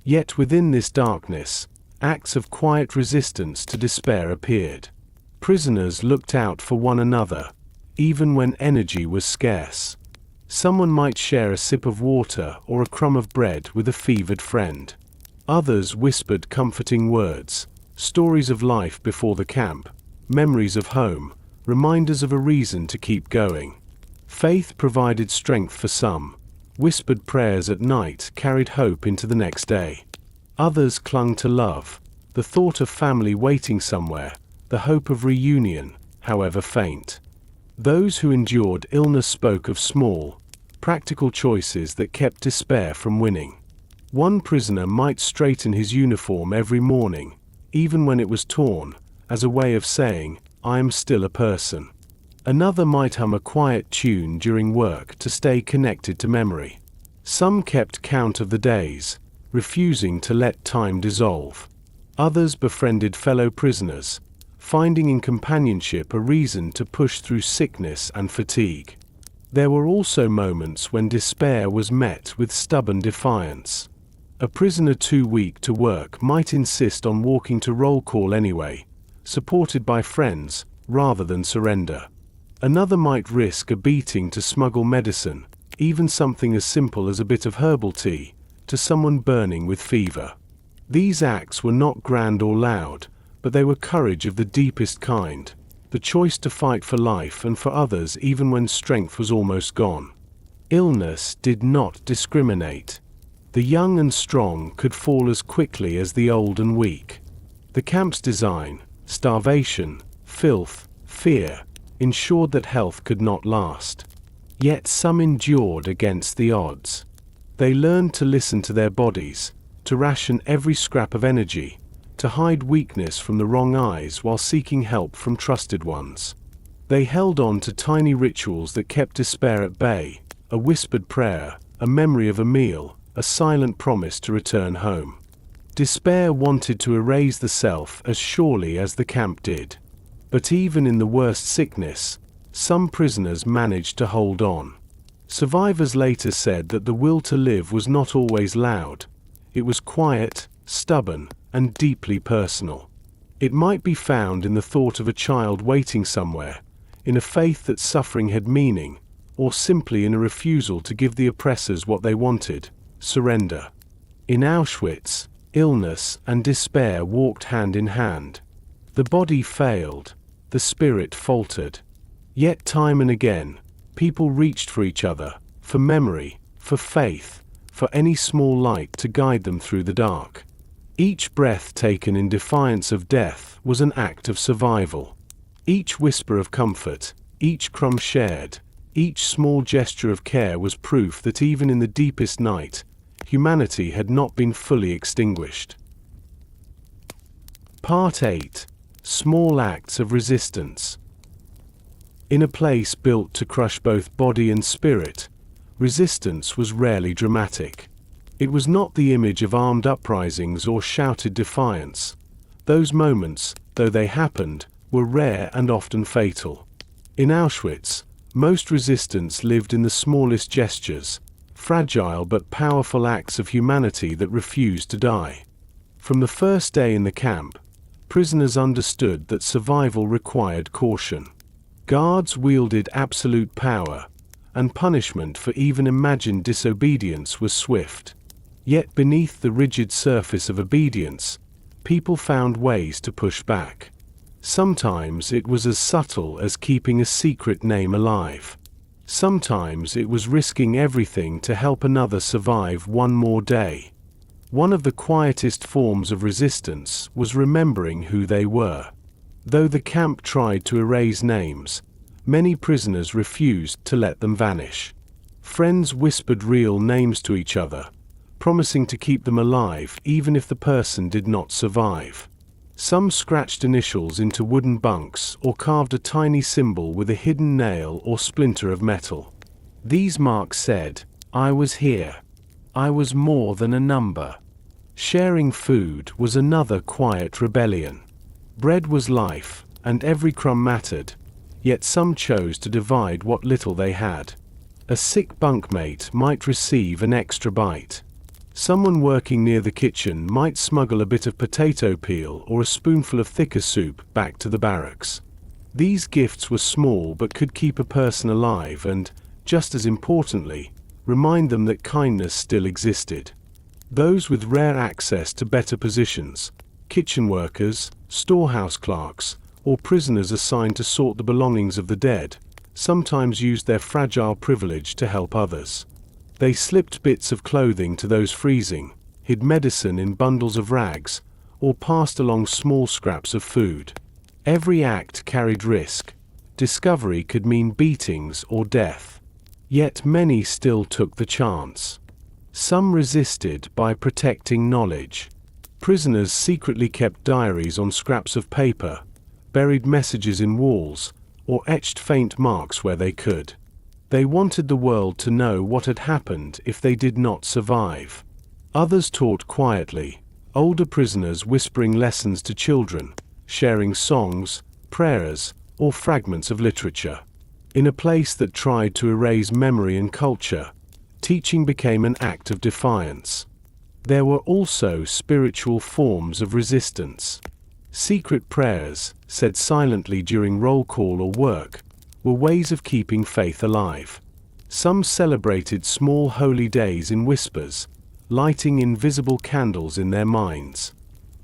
Yet within this darkness, acts of quiet resistance to despair appeared. Prisoners looked out for one another, even when energy was scarce. Someone might share a sip of water or a crumb of bread with a fevered friend. Others whispered comforting words, stories of life before the camp, memories of home, reminders of a reason to keep going. Faith provided strength for some. Whispered prayers at night carried hope into the next day. Others clung to love, the thought of family waiting somewhere, the hope of reunion, however faint. Those who endured illness spoke of small, practical choices that kept despair from winning. One prisoner might straighten his uniform every morning, even when it was torn, as a way of saying, "I am still a person." Another might hum a quiet tune during work to stay connected to memory. Some kept count of the days, refusing to let time dissolve. Others befriended fellow prisoners, finding in companionship a reason to push through sickness and fatigue. There were also moments when despair was met with stubborn defiance. A prisoner too weak to work might insist on walking to roll call anyway, supported by friends, rather than surrender. Another might risk a beating to smuggle medicine, even something as simple as a bit of herbal tea, to someone burning with fever. These acts were not grand or loud, but they were courage of the deepest kind, the choice to fight for life and for others even when strength was almost gone. Illness did not discriminate. The young and strong could fall as quickly as the old and weak. The camp's design, starvation, filth, fear, ensured that health could not last. Yet some endured against the odds. They learned to listen to their bodies, to ration every scrap of energy, to hide weakness from the wrong eyes while seeking help from trusted ones. They held on to tiny rituals that kept despair at bay, a whispered prayer, a memory of a meal, a silent promise to return home. Despair wanted to erase the self as surely as the camp did. But even in the worst sickness, some prisoners managed to hold on. Survivors later said that the will to live was not always loud. It was quiet, stubborn, and deeply personal. It might be found in the thought of a child waiting somewhere, in a faith that suffering had meaning, or simply in a refusal to give the oppressors what they wanted, surrender. In Auschwitz, illness and despair walked hand in hand. The body failed, the spirit faltered. Yet time and again, people reached for each other, for memory, for faith, for any small light to guide them through the dark. Each breath taken in defiance of death was an act of survival. Each whisper of comfort, each crumb shared, each small gesture of care was proof that even in the deepest night, humanity had not been fully extinguished. Part 8. Small Acts of Resistance. In a place built to crush both body and spirit, resistance was rarely dramatic. It was not the image of armed uprisings or shouted defiance. Those moments, though they happened, were rare and often fatal. In Auschwitz, most resistance lived in the smallest gestures, fragile but powerful acts of humanity that refused to die. From the first day in the camp, prisoners understood that survival required caution. Guards wielded absolute power, and punishment for even imagined disobedience was swift. Yet beneath the rigid surface of obedience, people found ways to push back. Sometimes it was as subtle as keeping a secret name alive. Sometimes it was risking everything to help another survive one more day. One of the quietest forms of resistance was remembering who they were. Though the camp tried to erase names, many prisoners refused to let them vanish. Friends whispered real names to each other, promising to keep them alive even if the person did not survive. Some scratched initials into wooden bunks or carved a tiny symbol with a hidden nail or splinter of metal. These marks said, "I was here. I was more than a number." Sharing food was another quiet rebellion. Bread was life, and every crumb mattered, yet some chose to divide what little they had. A sick bunkmate might receive an extra bite. Someone working near the kitchen might smuggle a bit of potato peel or a spoonful of thicker soup back to the barracks. These gifts were small but could keep a person alive and, just as importantly, remind them that kindness still existed. Those with rare access to better positions, kitchen workers, storehouse clerks, or prisoners assigned to sort the belongings of the dead, sometimes used their fragile privilege to help others. They slipped bits of clothing to those freezing, hid medicine in bundles of rags, or passed along small scraps of food. Every act carried risk. Discovery could mean beatings or death. Yet many still took the chance. Some resisted by protecting knowledge. Prisoners secretly kept diaries on scraps of paper, buried messages in walls, or etched faint marks where they could. They wanted the world to know what had happened if they did not survive. Others taught quietly, older prisoners whispering lessons to children, sharing songs, prayers, or fragments of literature. In a place that tried to erase memory and culture, teaching became an act of defiance. There were also spiritual forms of resistance. Secret prayers, said silently during roll call or work, were ways of keeping faith alive. Some celebrated small holy days in whispers, lighting invisible candles in their minds.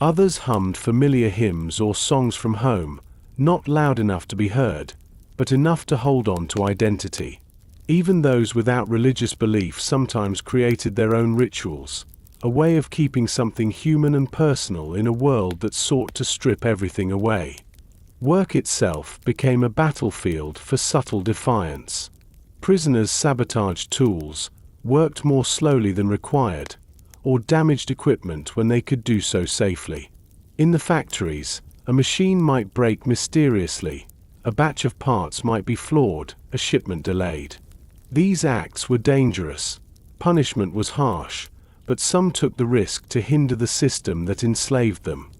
Others hummed familiar hymns or songs from home, not loud enough to be heard, but enough to hold on to identity. Even those without religious belief sometimes created their own rituals, a way of keeping something human and personal in a world that sought to strip everything away. Work itself became a battlefield for subtle defiance. Prisoners sabotaged tools, worked more slowly than required, or damaged equipment when they could do so safely. In the factories, a machine might break mysteriously, a batch of parts might be flawed, a shipment delayed. These acts were dangerous. Punishment was harsh, but some took the risk to hinder the system that enslaved them.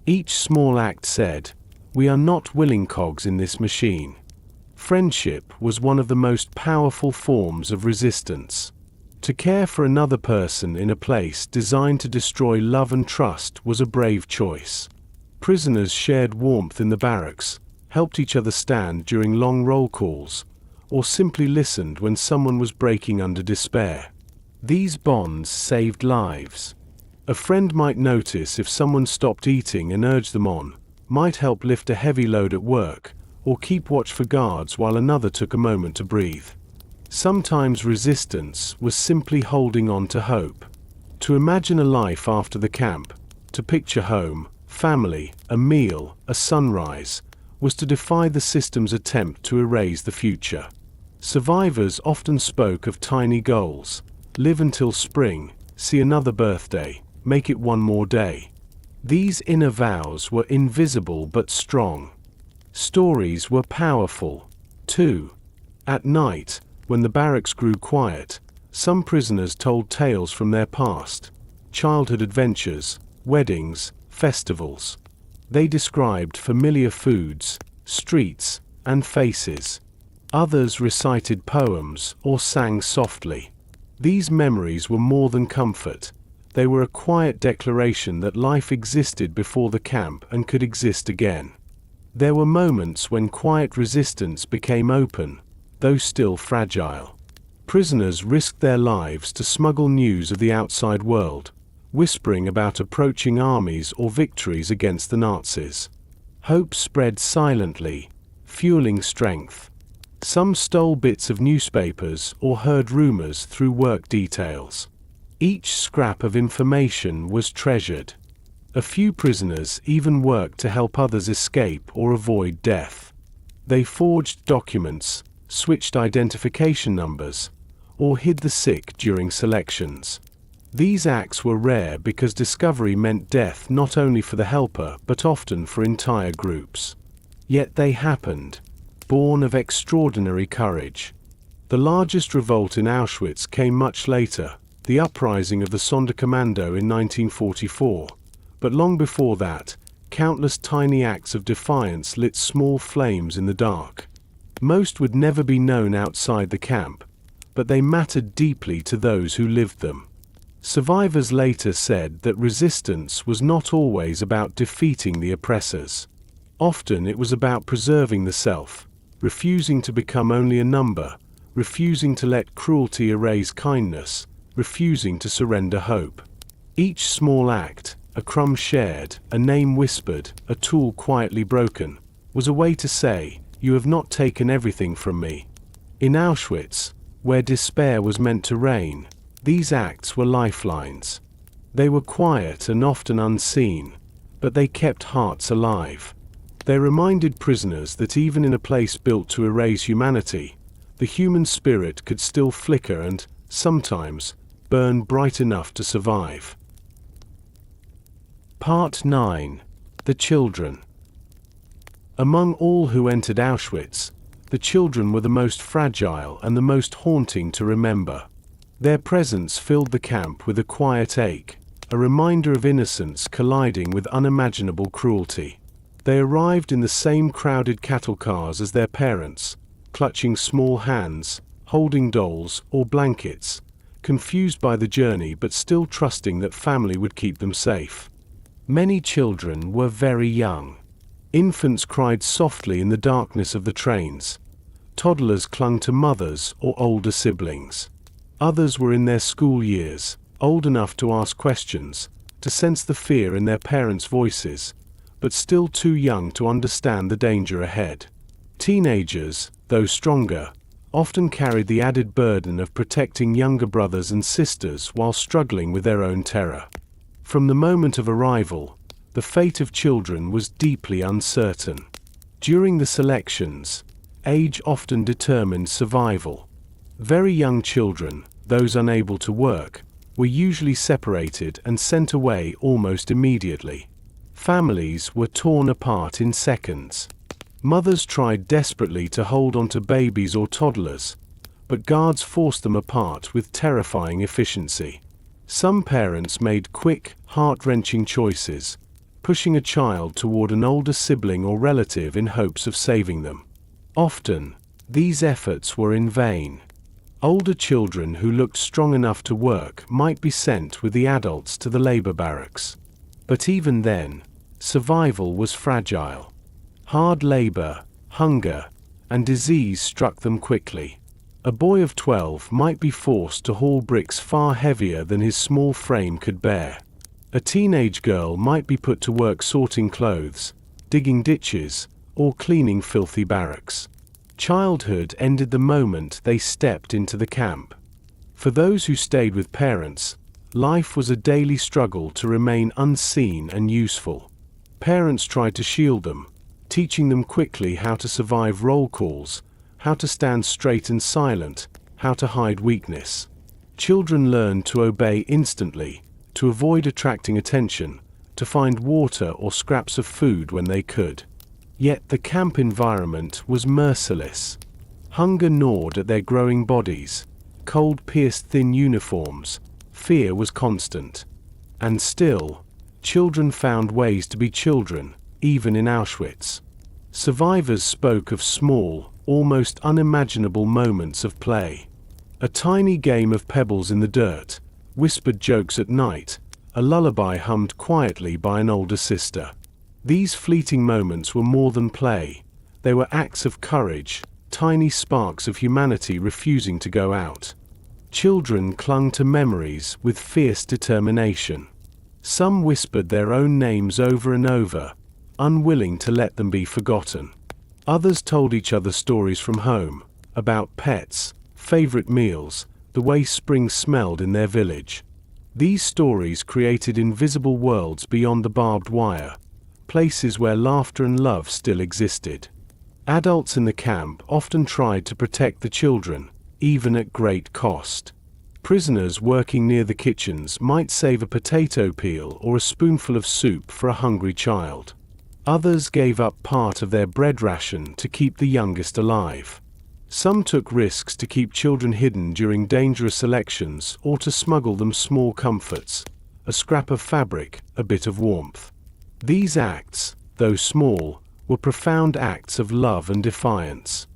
Each small act said, "We are not willing cogs in this machine." Friendship was one of the most powerful forms of resistance. To care for another person in a place designed to destroy love and trust was a brave choice. Prisoners shared warmth in the barracks, helped each other stand during long roll calls, or simply listened when someone was breaking under despair. These bonds saved lives. A friend might notice if someone stopped eating and urge them on, might help lift a heavy load at work, or keep watch for guards while another took a moment to breathe. Sometimes resistance was simply holding on to hope. To imagine a life after the camp, to picture home, family, a meal, a sunrise, was to defy the system's attempt to erase the future. Survivors often spoke of tiny goals: live until spring, see another birthday, make it one more day. These inner vows were invisible but strong. Stories were powerful, too. At night, when the barracks grew quiet, some prisoners told tales from their past, childhood adventures, weddings, festivals. They described familiar foods, streets, and faces. Others recited poems or sang softly. These memories were more than comfort. They were a quiet declaration that life existed before the camp and could exist again. There were moments when quiet resistance became open, though still fragile. Prisoners risked their lives to smuggle news of the outside world, whispering about approaching armies or victories against the Nazis. Hope spread silently, fueling strength. Some stole bits of newspapers or heard rumors through work details. Each scrap of information was treasured. A few prisoners even worked to help others escape or avoid death. They forged documents, switched identification numbers, or hid the sick during selections. These acts were rare because discovery meant death not only for the helper but often for entire groups. Yet they happened, born of extraordinary courage. The largest revolt in Auschwitz came much later, the uprising of the Sonderkommando in 1944. But long before that, countless tiny acts of defiance lit small flames in the dark. Most would never be known outside the camp, but they mattered deeply to those who lived them. Survivors later said that resistance was not always about defeating the oppressors. Often it was about preserving the self, refusing to become only a number, refusing to let cruelty erase kindness, refusing to surrender hope. Each small act, a crumb shared, a name whispered, a tool quietly broken, was a way to say, "You have not taken everything from me." In Auschwitz, where despair was meant to reign, these acts were lifelines. They were quiet and often unseen, but they kept hearts alive. They reminded prisoners that even in a place built to erase humanity, the human spirit could still flicker and, sometimes, burn bright enough to survive. Part 9. The Children. Among all who entered Auschwitz, the children were the most fragile and the most haunting to remember. Their presence filled the camp with a quiet ache, a reminder of innocence colliding with unimaginable cruelty. They arrived in the same crowded cattle cars as their parents, clutching small hands, holding dolls or blankets, confused by the journey but still trusting that family would keep them safe. Many children were very young. Infants cried softly in the darkness of the trains. Toddlers clung to mothers or older siblings. Others were in their school years, old enough to ask questions, to sense the fear in their parents' voices, but still too young to understand the danger ahead. Teenagers, though stronger, often carried the added burden of protecting younger brothers and sisters while struggling with their own terror. From the moment of arrival, the fate of children was deeply uncertain. During the selections, age often determined survival. Very young children, those unable to work, were usually separated and sent away almost immediately. Families were torn apart in seconds. Mothers tried desperately to hold on to babies or toddlers, but guards forced them apart with terrifying efficiency. Some parents made quick, heart-wrenching choices, pushing a child toward an older sibling or relative in hopes of saving them. Often, these efforts were in vain. Older children who looked strong enough to work might be sent with the adults to the labor barracks. But even then, survival was fragile. Hard labor, hunger, and disease struck them quickly. A boy of 12 might be forced to haul bricks far heavier than his small frame could bear. A teenage girl might be put to work sorting clothes, digging ditches, or cleaning filthy barracks. Childhood ended the moment they stepped into the camp. For those who stayed with parents, life was a daily struggle to remain unseen and useful. Parents tried to shield them, teaching them quickly how to survive roll calls, how to stand straight and silent, how to hide weakness. Children learned to obey instantly, to avoid attracting attention, to find water or scraps of food when they could. Yet the camp environment was merciless. Hunger gnawed at their growing bodies, cold pierced thin uniforms, fear was constant. And still, children found ways to be children, even in Auschwitz. Survivors spoke of small, almost unimaginable moments of play. A tiny game of pebbles in the dirt, whispered jokes at night, a lullaby hummed quietly by an older sister. These fleeting moments were more than play. They were acts of courage, tiny sparks of humanity refusing to go out. Children clung to memories with fierce determination. Some whispered their own names over and over, unwilling to let them be forgotten. Others told each other stories from home, about pets, favorite meals, the way spring smelled in their village. These stories created invisible worlds beyond the barbed wire, places where laughter and love still existed. Adults in the camp often tried to protect the children, even at great cost. Prisoners working near the kitchens might save a potato peel or a spoonful of soup for a hungry child. Others gave up part of their bread ration to keep the youngest alive. Some took risks to keep children hidden during dangerous elections or to smuggle them small comforts, a scrap of fabric, a bit of warmth. These acts, though small, were profound acts of love and defiance.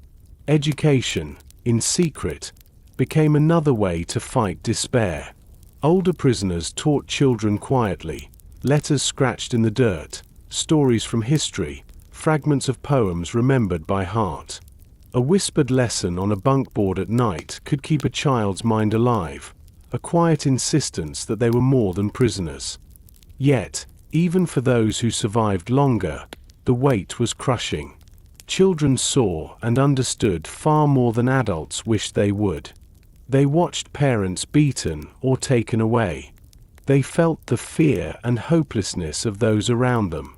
Education, in secret, became another way to fight despair. Older prisoners taught children quietly, letters scratched in the dirt, stories from history, fragments of poems remembered by heart. A whispered lesson on a bunk board at night could keep a child's mind alive, a quiet insistence that they were more than prisoners. Yet, even for those who survived longer, the weight was crushing. Children saw and understood far more than adults wished they would. They watched parents beaten or taken away. They felt the fear and hopelessness of those around them.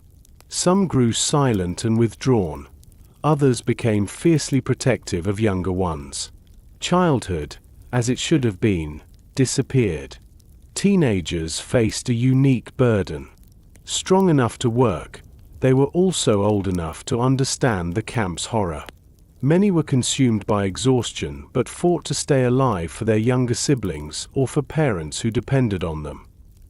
Some grew silent and withdrawn. Others became fiercely protective of younger ones. Childhood, as it should have been, disappeared. Teenagers faced a unique burden. Strong enough to work, they were also old enough to understand the camp's horror. Many were consumed by exhaustion but fought to stay alive for their younger siblings or for parents who depended on them.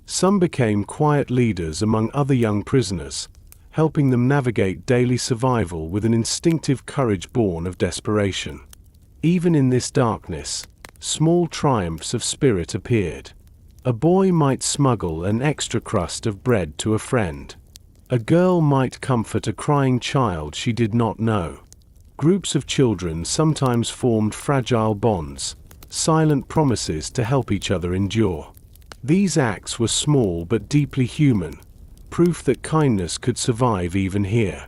Some became quiet leaders among other young prisoners, helping them navigate daily survival with an instinctive courage born of desperation. Even in this darkness, small triumphs of spirit appeared. A boy might smuggle an extra crust of bread to a friend. A girl might comfort a crying child she did not know. Groups of children sometimes formed fragile bonds, silent promises to help each other endure. These acts were small but deeply human, proof that kindness could survive even here.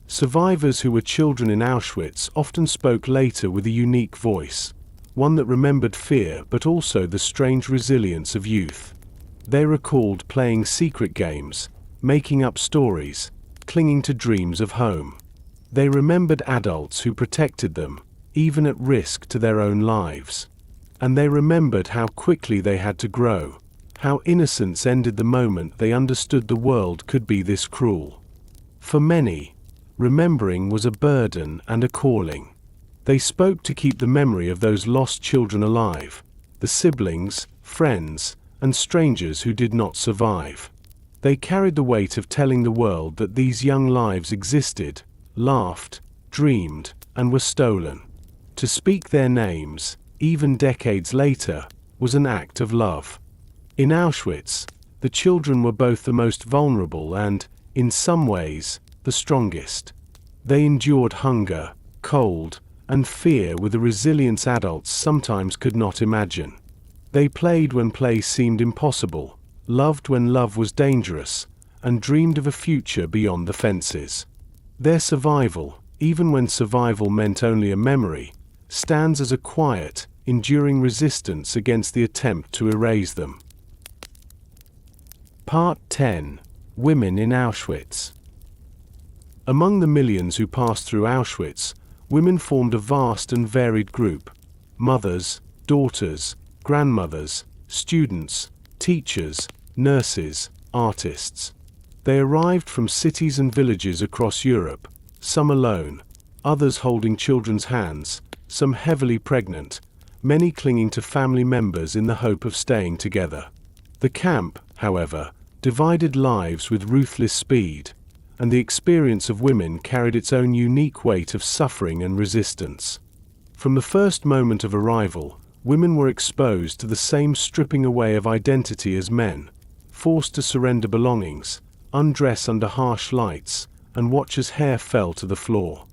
Survivors who were children in Auschwitz often spoke later with a unique voice, one that remembered fear but also the strange resilience of youth. They recalled playing secret games, making up stories, clinging to dreams of home. They remembered adults who protected them, even at risk to their own lives. And they remembered how quickly they had to grow, how innocence ended the moment they understood the world could be this cruel. For many, remembering was a burden and a calling. They spoke to keep the memory of those lost children alive, the siblings, friends, and strangers who did not survive. They carried the weight of telling the world that these young lives existed, laughed, dreamed, and were stolen. To speak their names, even decades later, was an act of love. In Auschwitz, the children were both the most vulnerable and, in some ways, the strongest. They endured hunger, cold, and fear with a resilience adults sometimes could not imagine. They played when play seemed impossible, loved when love was dangerous, and dreamed of a future beyond the fences. Their survival, even when survival meant only a memory, stands as a quiet, enduring resistance against the attempt to erase them. Part 10. Women in Auschwitz. Among the millions who passed through Auschwitz, women formed a vast and varied group. Mothers, daughters, grandmothers, students, teachers, nurses, artists. They arrived from cities and villages across Europe, some alone, others holding children's hands, some heavily pregnant, many clinging to family members in the hope of staying together. The camp, however, divided lives with ruthless speed, and the experience of women carried its own unique weight of suffering and resistance. From the first moment of arrival, women were exposed to the same stripping away of identity as men, forced to surrender belongings, undress under harsh lights, and watch as hair fell to the floor.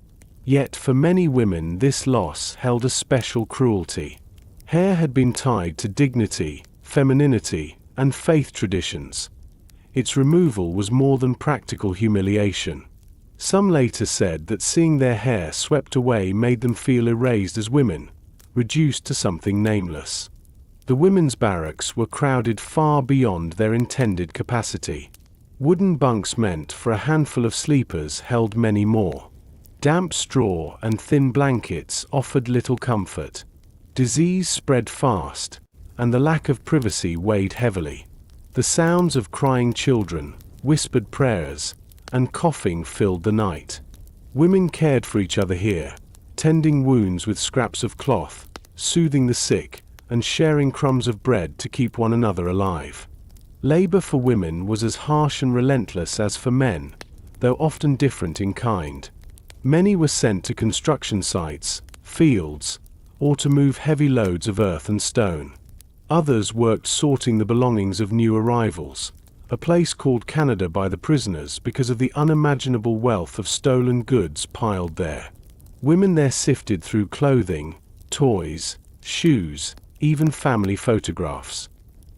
Yet for many women this loss held a special cruelty. Hair had been tied to dignity, femininity, and faith traditions. Its removal was more than practical humiliation. Some later said that seeing their hair swept away made them feel erased as women, reduced to something nameless. The women's barracks were crowded far beyond their intended capacity. Wooden bunks meant for a handful of sleepers held many more. Damp straw and thin blankets offered little comfort. Disease spread fast, and the lack of privacy weighed heavily. The sounds of crying children, whispered prayers, and coughing filled the night. Women cared for each other here, tending wounds with scraps of cloth, soothing the sick, and sharing crumbs of bread to keep one another alive. Labor for women was as harsh and relentless as for men, though often different in kind. Many were sent to construction sites, fields, or to move heavy loads of earth and stone. Others worked sorting the belongings of new arrivals, a place called Canada by the prisoners because of the unimaginable wealth of stolen goods piled there. Women there sifted through clothing, toys, shoes, even family photographs.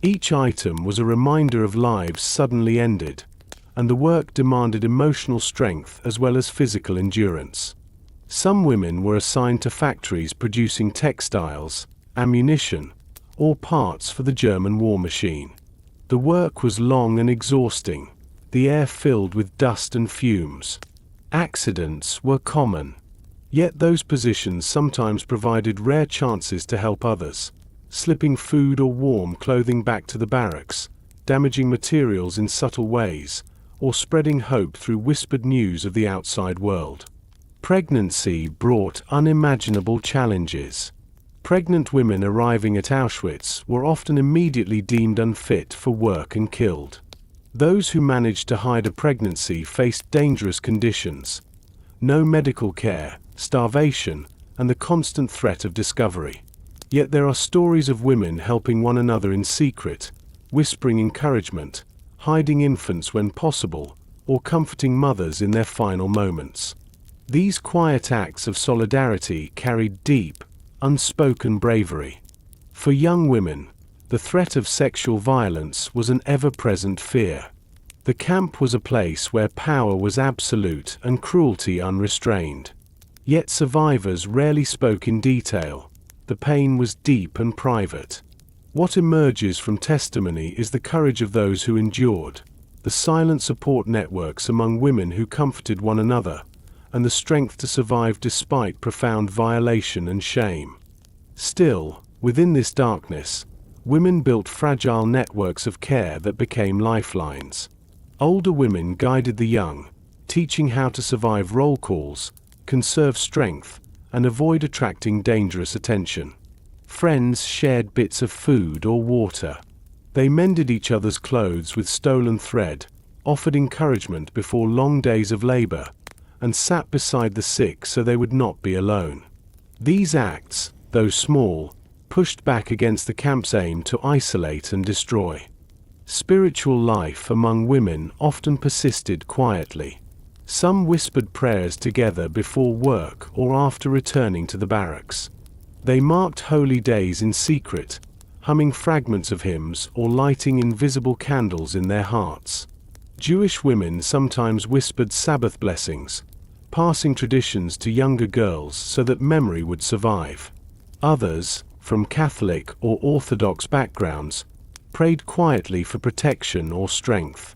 Each item was a reminder of lives suddenly ended, and the work demanded emotional strength as well as physical endurance. Some women were assigned to factories producing textiles, ammunition, or parts for the German war machine. The work was long and exhausting, the air filled with dust and fumes. Accidents were common. Yet those positions sometimes provided rare chances to help others, slipping food or warm clothing back to the barracks, damaging materials in subtle ways, or spreading hope through whispered news of the outside world. Pregnancy brought unimaginable challenges. Pregnant women arriving at Auschwitz were often immediately deemed unfit for work and killed. Those who managed to hide a pregnancy faced dangerous conditions: no medical care, starvation, and the constant threat of discovery. Yet there are stories of women helping one another in secret, whispering encouragement, hiding infants when possible, or comforting mothers in their final moments. These quiet acts of solidarity carried deep, unspoken bravery. For young women, the threat of sexual violence was an ever-present fear. The camp was a place where power was absolute and cruelty unrestrained. Yet survivors rarely spoke in detail. The pain was deep and private. What emerges from testimony is the courage of those who endured, the silent support networks among women who comforted one another, and the strength to survive despite profound violation and shame. Still, within this darkness, women built fragile networks of care that became lifelines. Older women guided the young, teaching how to survive roll calls, conserve strength, and avoid attracting dangerous attention. Friends shared bits of food or water. They mended each other's clothes with stolen thread, offered encouragement before long days of labor, and sat beside the sick so they would not be alone. These acts, though small, pushed back against the camp's aim to isolate and destroy. Spiritual life among women often persisted quietly. Some whispered prayers together before work or after returning to the barracks. They marked holy days in secret, humming fragments of hymns or lighting invisible candles in their hearts. Jewish women sometimes whispered Sabbath blessings, passing traditions to younger girls so that memory would survive. Others, from Catholic or Orthodox backgrounds, prayed quietly for protection or strength.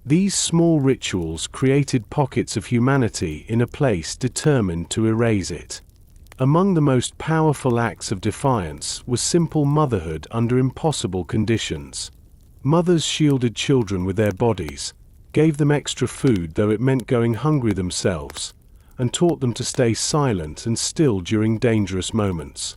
These small rituals created pockets of humanity in a place determined to erase it. Among the most powerful acts of defiance was simple motherhood under impossible conditions. Mothers shielded children with their bodies, gave them extra food though it meant going hungry themselves, and taught them to stay silent and still during dangerous moments.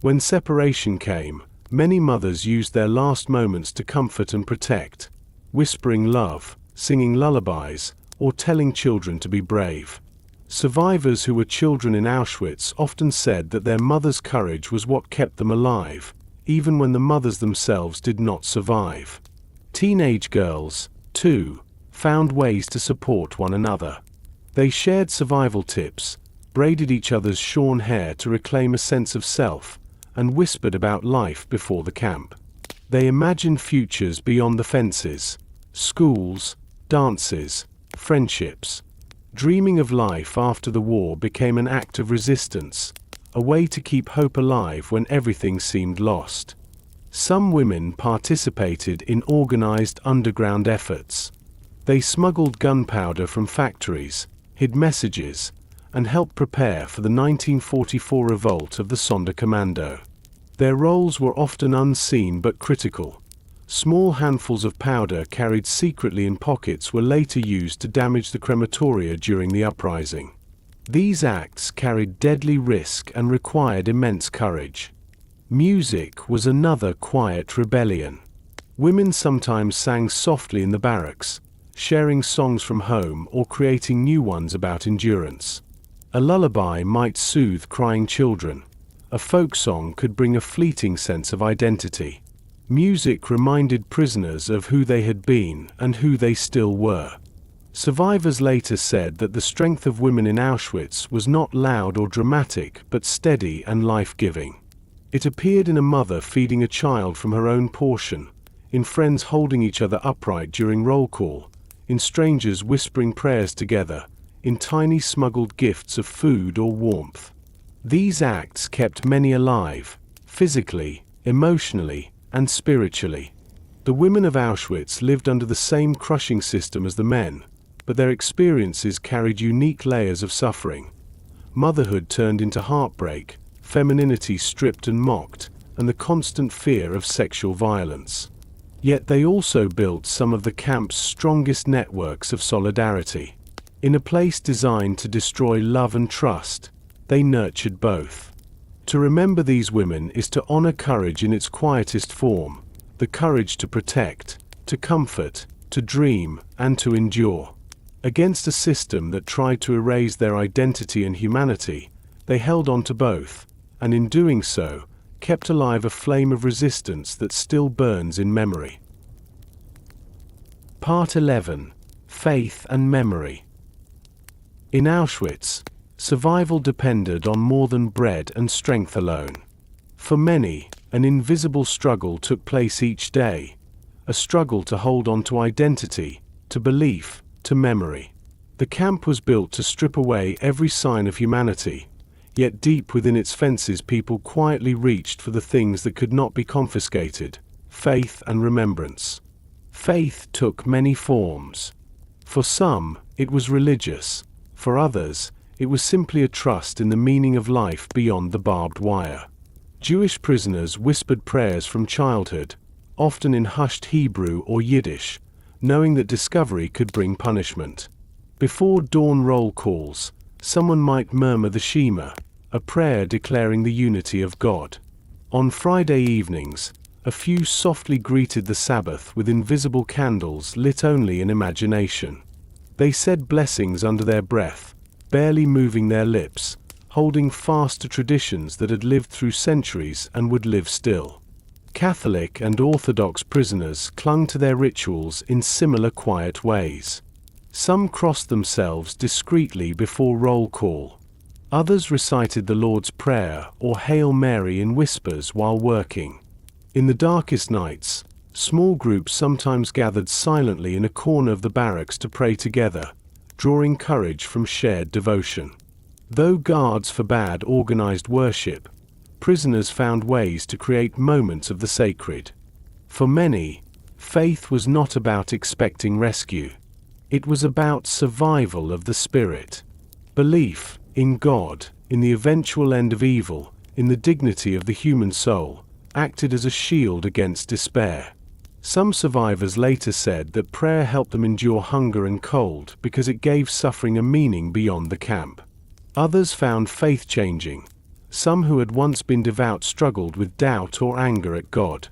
When separation came, many mothers used their last moments to comfort and protect, whispering love, singing lullabies, or telling children to be brave. Survivors who were children in Auschwitz often said that their mother's courage was what kept them alive, even when the mothers themselves did not survive. Teenage girls, too, found ways to support one another. They shared survival tips, braided each other's shorn hair to reclaim a sense of self, and whispered about life before the camp. They imagined futures beyond the fences, schools, dances, friendships. Dreaming of life after the war became an act of resistance, a way to keep hope alive when everything seemed lost. Some women participated in organized underground efforts. They smuggled gunpowder from factories, hid messages, and helped prepare for the 1944 revolt of the Sonderkommando. Their roles were often unseen but critical. Small handfuls of powder carried secretly in pockets were later used to damage the crematoria during the uprising. These acts carried deadly risk and required immense courage. Music was another quiet rebellion. Women sometimes sang softly in the barracks, sharing songs from home or creating new ones about endurance. A lullaby might soothe crying children, a folk song could bring a fleeting sense of identity. Music reminded prisoners of who they had been and who they still were. Survivors later said that the strength of women in Auschwitz was not loud or dramatic, but steady and life-giving. It appeared in a mother feeding a child from her own portion, in friends holding each other upright during roll call, in strangers whispering prayers together, in tiny smuggled gifts of food or warmth. These acts kept many alive, physically, emotionally, and spiritually. The women of Auschwitz lived under the same crushing system as the men, but their experiences carried unique layers of suffering. Motherhood turned into heartbreak, femininity stripped and mocked, and the constant fear of sexual violence. Yet they also built some of the camp's strongest networks of solidarity. In a place designed to destroy love and trust, they nurtured both. To remember these women is to honor courage in its quietest form, the courage to protect, to comfort, to dream, and to endure. Against a system that tried to erase their identity and humanity, they held on to both, and in doing so, kept alive a flame of resistance that still burns in memory. Part 11. Faith and Memory. In Auschwitz, survival depended on more than bread and strength alone. For many, an invisible struggle took place each day, a struggle to hold on to identity, to belief, to memory. The camp was built to strip away every sign of humanity, yet deep within its fences people quietly reached for the things that could not be confiscated: faith and remembrance. Faith took many forms. For some, it was religious. For others, it was simply a trust in the meaning of life beyond the barbed wire. Jewish prisoners whispered prayers from childhood, often in hushed Hebrew or Yiddish, knowing that discovery could bring punishment. Before dawn roll calls, someone might murmur the Shema, a prayer declaring the unity of God. On Friday evenings, a few softly greeted the Sabbath with invisible candles lit only in imagination. They said blessings under their breath, barely moving their lips, holding fast to traditions that had lived through centuries and would live still. Catholic and Orthodox prisoners clung to their rituals in similar quiet ways. Some crossed themselves discreetly before roll call. Others recited the Lord's Prayer or Hail Mary in whispers while working. In the darkest nights, small groups sometimes gathered silently in a corner of the barracks to pray together, drawing courage from shared devotion. Though guards forbade organized worship, prisoners found ways to create moments of the sacred. For many, faith was not about expecting rescue. It was about survival of the spirit. Belief in God, in the eventual end of evil, in the dignity of the human soul, acted as a shield against despair. Some survivors later said that prayer helped them endure hunger and cold because it gave suffering a meaning beyond the camp. Others found faith changing. Some who had once been devout struggled with doubt or anger at God.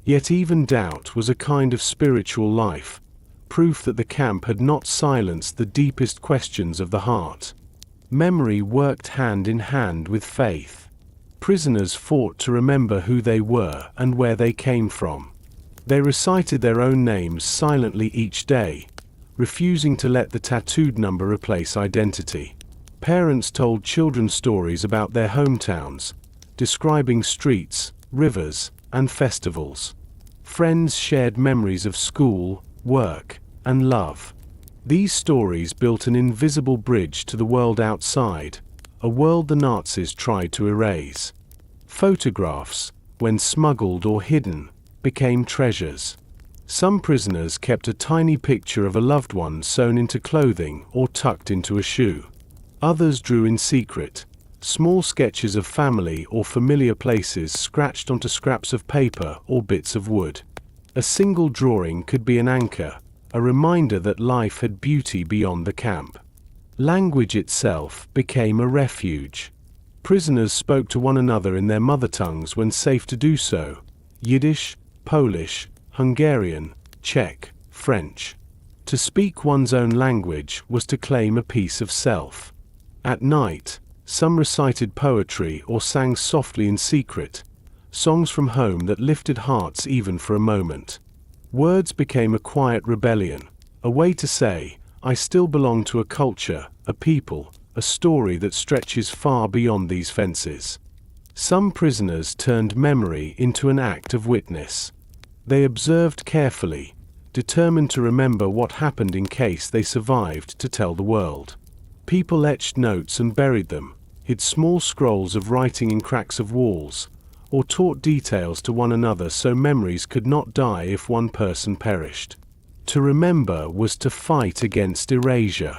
Yet even doubt was a kind of spiritual life, proof that the camp had not silenced the deepest questions of the heart. Memory worked hand in hand with faith. Prisoners fought to remember who they were and where they came from. They recited their own names silently each day, refusing to let the tattooed number replace identity. Parents told children stories about their hometowns, describing streets, rivers, and festivals. Friends shared memories of school, work, and love. These stories built an invisible bridge to the world outside, a world the Nazis tried to erase. Photographs, when smuggled or hidden, became treasures. Some prisoners kept a tiny picture of a loved one sewn into clothing or tucked into a shoe. Others drew in secret, small sketches of family or familiar places scratched onto scraps of paper or bits of wood. A single drawing could be an anchor, a reminder that life had beauty beyond the camp. Language itself became a refuge. Prisoners spoke to one another in their mother tongues when safe to do so: Yiddish, Polish, Hungarian, Czech, French. To speak one's own language was to claim a piece of self. At night, Some recited poetry or sang softly in secret, songs from home that lifted hearts even for a moment. Words became a quiet rebellion, a way to say, I still belong to a culture, a people, a story that stretches far beyond these fences. Some prisoners turned memory into an act of witness. They observed carefully, determined to remember what happened in case they survived to tell the world. People etched notes and buried them, hid small scrolls of writing in cracks of walls, or taught details to one another so memories could not die if one person perished. To remember was to fight against erasure.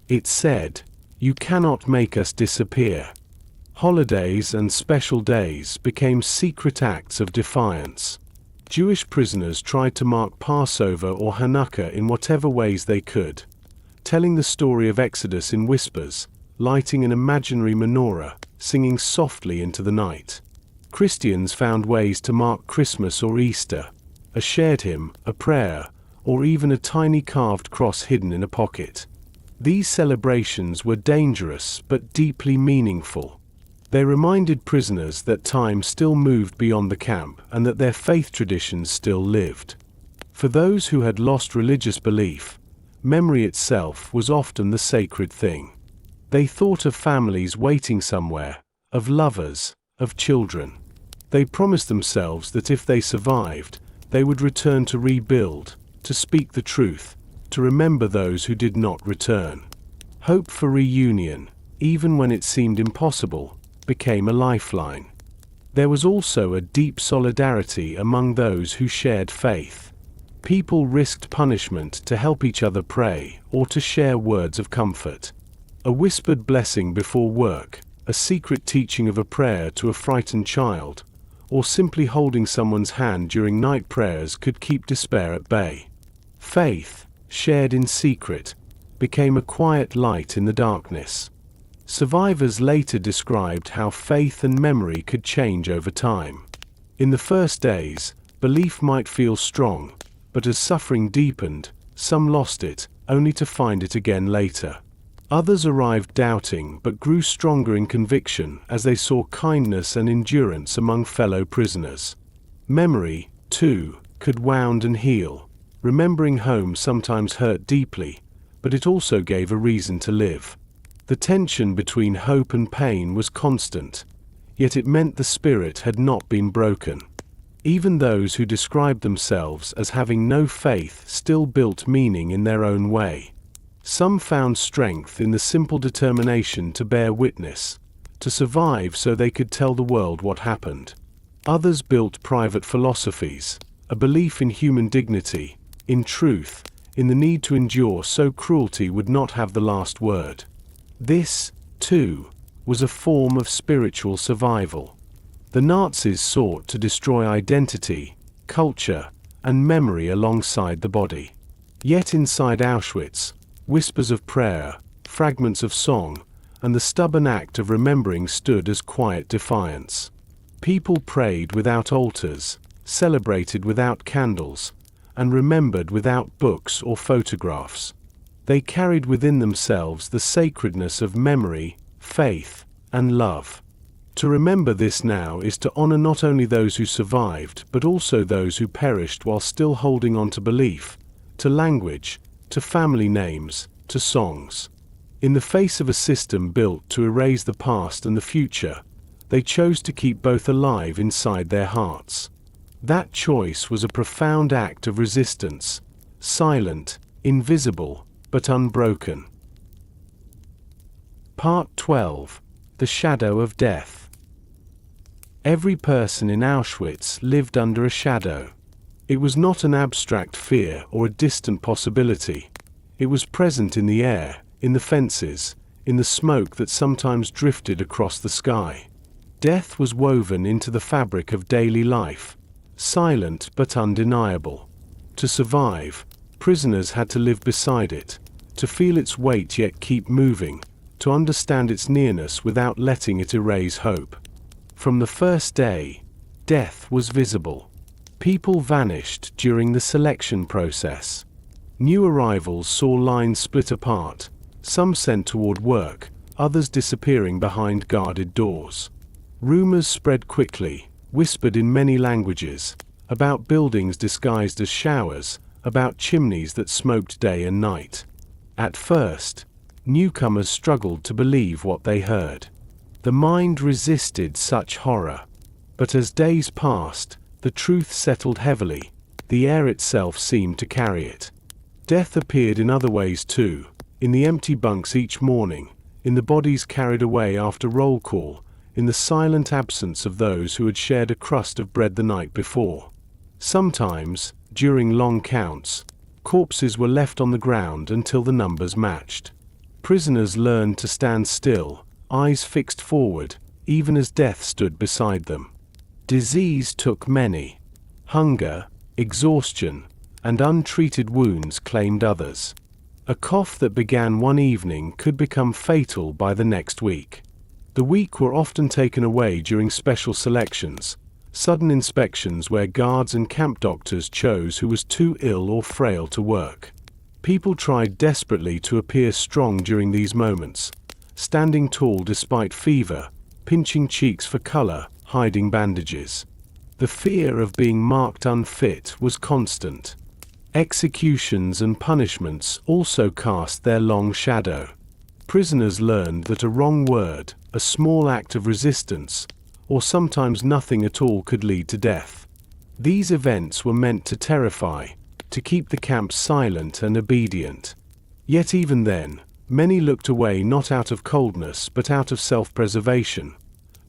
It said, "You cannot make us disappear." Holidays and special days became secret acts of defiance. Jewish prisoners tried to mark Passover or Hanukkah in whatever ways they could, telling the story of Exodus in whispers, lighting an imaginary menorah, singing softly into the night. Christians found ways to mark Christmas or Easter, a shared hymn, a prayer, or even a tiny carved cross hidden in a pocket. These celebrations were dangerous but deeply meaningful. They reminded prisoners that time still moved beyond the camp and that their faith traditions still lived. For those who had lost religious belief, memory itself was often the sacred thing. They thought of families waiting somewhere, of lovers, of children. They promised themselves that if they survived, they would return to rebuild, to speak the truth, to remember those who did not return. Hope for reunion, even when it seemed impossible, became a lifeline. There was also a deep solidarity among those who shared faith. People risked punishment to help each other pray or to share words of comfort. A whispered blessing before work, a secret teaching of a prayer to a frightened child, or simply holding someone's hand during night prayers could keep despair at bay. Faith, shared in secret, became a quiet light in the darkness. Survivors later described how faith and memory could change over time. In the first days, belief might feel strong, but as suffering deepened, some lost it, only to find it again later. Others arrived doubting but grew stronger in conviction as they saw kindness and endurance among fellow prisoners. Memory, too, could wound and heal. Remembering home sometimes hurt deeply, but it also gave a reason to live. The tension between hope and pain was constant, yet it meant the spirit had not been broken. Even those who described themselves as having no faith still built meaning in their own way. Some found strength in the simple determination to bear witness, to survive so they could tell the world what happened. Others built private philosophies, a belief in human dignity, in truth, in the need to endure so cruelty would not have the last word. This, too, was a form of spiritual survival. The Nazis sought to destroy identity, culture, and memory alongside the body. Yet inside Auschwitz, whispers of prayer, fragments of song, and the stubborn act of remembering stood as quiet defiance. People prayed without altars, celebrated without candles, and remembered without books or photographs. They carried within themselves the sacredness of memory, faith, and love. To remember this now is to honor not only those who survived, but also those who perished while still holding on to belief, to language, to family names, to songs. In the face of a system built to erase the past and the future, they chose to keep both alive inside their hearts. That choice was a profound act of resistance, silent, invisible, but unbroken. Part 12. The Shadow of Death. Every person in Auschwitz lived under a shadow. It was not an abstract fear or a distant possibility. It was present in the air, in the fences, in the smoke that sometimes drifted across the sky. Death was woven into the fabric of daily life, silent but undeniable. To survive, prisoners had to live beside it, to feel its weight yet keep moving, to understand its nearness without letting it erase hope. From the first day, death was visible. People vanished during the selection process. New arrivals saw lines split apart, some sent toward work, others disappearing behind guarded doors. Rumors spread quickly, whispered in many languages, about buildings disguised as showers, about chimneys that smoked day and night. At first, newcomers struggled to believe what they heard. The mind resisted such horror. But as days passed, the truth settled heavily. The air itself seemed to carry it. Death appeared in other ways too, in the empty bunks each morning, in the bodies carried away after roll call, in the silent absence of those who had shared a crust of bread the night before. Sometimes, during long counts, corpses were left on the ground until the numbers matched. Prisoners learned to stand still, eyes fixed forward, even as death stood beside them. Disease took many. Hunger, exhaustion, and untreated wounds claimed others. A cough that began one evening could become fatal by the next week. The weak were often taken away during special selections, sudden inspections where guards and camp doctors chose who was too ill or frail to work. People tried desperately to appear strong during these moments, standing tall despite fever, pinching cheeks for color, hiding bandages. The fear of being marked unfit was constant. Executions and punishments also cast their long shadow. Prisoners learned that a wrong word, a small act of resistance, or sometimes nothing at all could lead to death. These events were meant to terrify, to keep the camp silent and obedient. Yet even then, many looked away not out of coldness but out of self-preservation.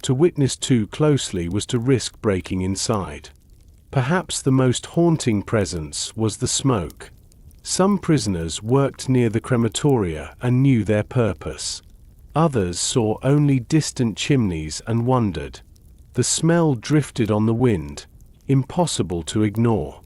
To witness too closely was to risk breaking inside. Perhaps the most haunting presence was the smoke. Some prisoners worked near the crematoria and knew their purpose. Others saw only distant chimneys and wondered. The smell drifted on the wind, impossible to ignore.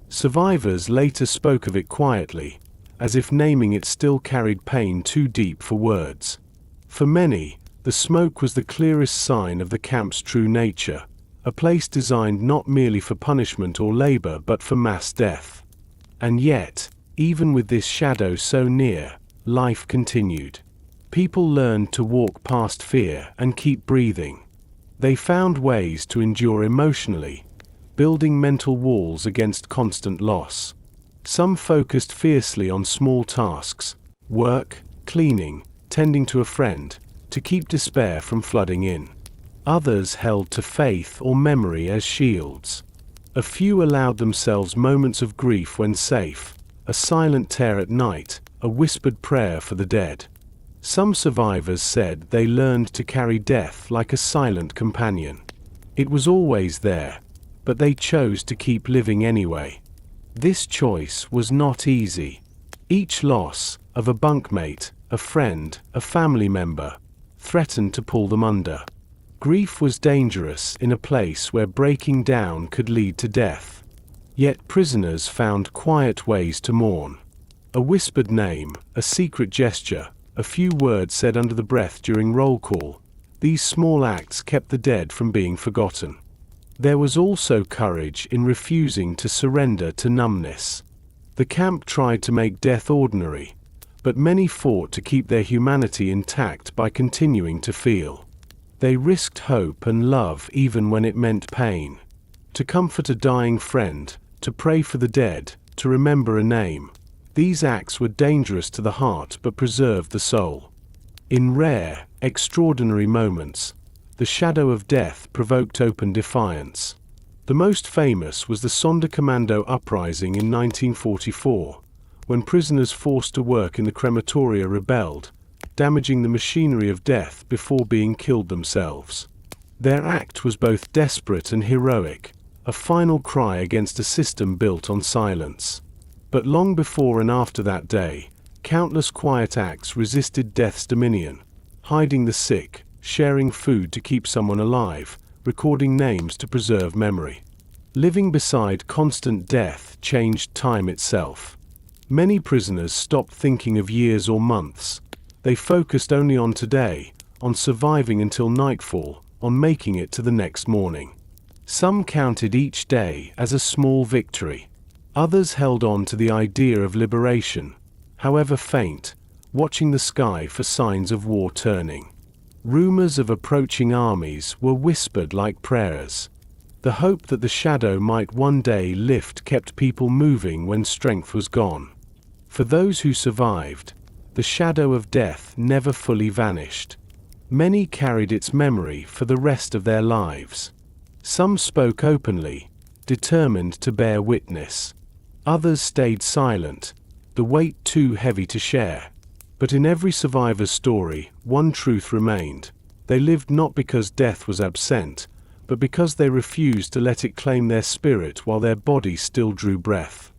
Survivors later spoke of it quietly, as if naming it still carried pain too deep for words. For many, the smoke was the clearest sign of the camp's true nature, a place designed not merely for punishment or labor but for mass death. And yet, even with this shadow so near, life continued. People learned to walk past fear and keep breathing. They found ways to endure emotionally, building mental walls against constant loss. Some focused fiercely on small tasks, work, cleaning, tending to a friend, to keep despair from flooding in. Others held to faith or memory as shields. A few allowed themselves moments of grief when safe, a silent tear at night, a whispered prayer for the dead. Some survivors said they learned to carry death like a silent companion. It was always there, but they chose to keep living anyway. This choice was not easy. Each loss, of a bunkmate, a friend, a family member, threatened to pull them under. Grief was dangerous in a place where breaking down could lead to death. Yet prisoners found quiet ways to mourn. A whispered name, a secret gesture, a few words said under the breath during roll call. These small acts kept the dead from being forgotten. There was also courage in refusing to surrender to numbness. The camp tried to make death ordinary, but many fought to keep their humanity intact by continuing to feel. They risked hope and love even when it meant pain. To comfort a dying friend, to pray for the dead, to remember a name. These acts were dangerous to the heart but preserved the soul. In rare, extraordinary moments, the shadow of death provoked open defiance. The most famous was the Sonderkommando uprising in 1944, when prisoners forced to work in the crematoria rebelled, damaging the machinery of death before being killed themselves. Their act was both desperate and heroic, a final cry against a system built on silence. But long before and after that day, countless quiet acts resisted death's dominion, hiding the sick, sharing food to keep someone alive, recording names to preserve memory. Living beside constant death changed time itself. Many prisoners stopped thinking of years or months. They focused only on today, on surviving until nightfall, on making it to the next morning. Some counted each day as a small victory. Others held on to the idea of liberation, however faint, watching the sky for signs of war turning. Rumors of approaching armies were whispered like prayers. The hope that the shadow might one day lift kept people moving when strength was gone. For those who survived, the shadow of death never fully vanished. Many carried its memory for the rest of their lives. Some spoke openly, determined to bear witness. Others stayed silent, the weight too heavy to share. But in every survivor's story, one truth remained. They lived not because death was absent, but because they refused to let it claim their spirit while their body still drew breath.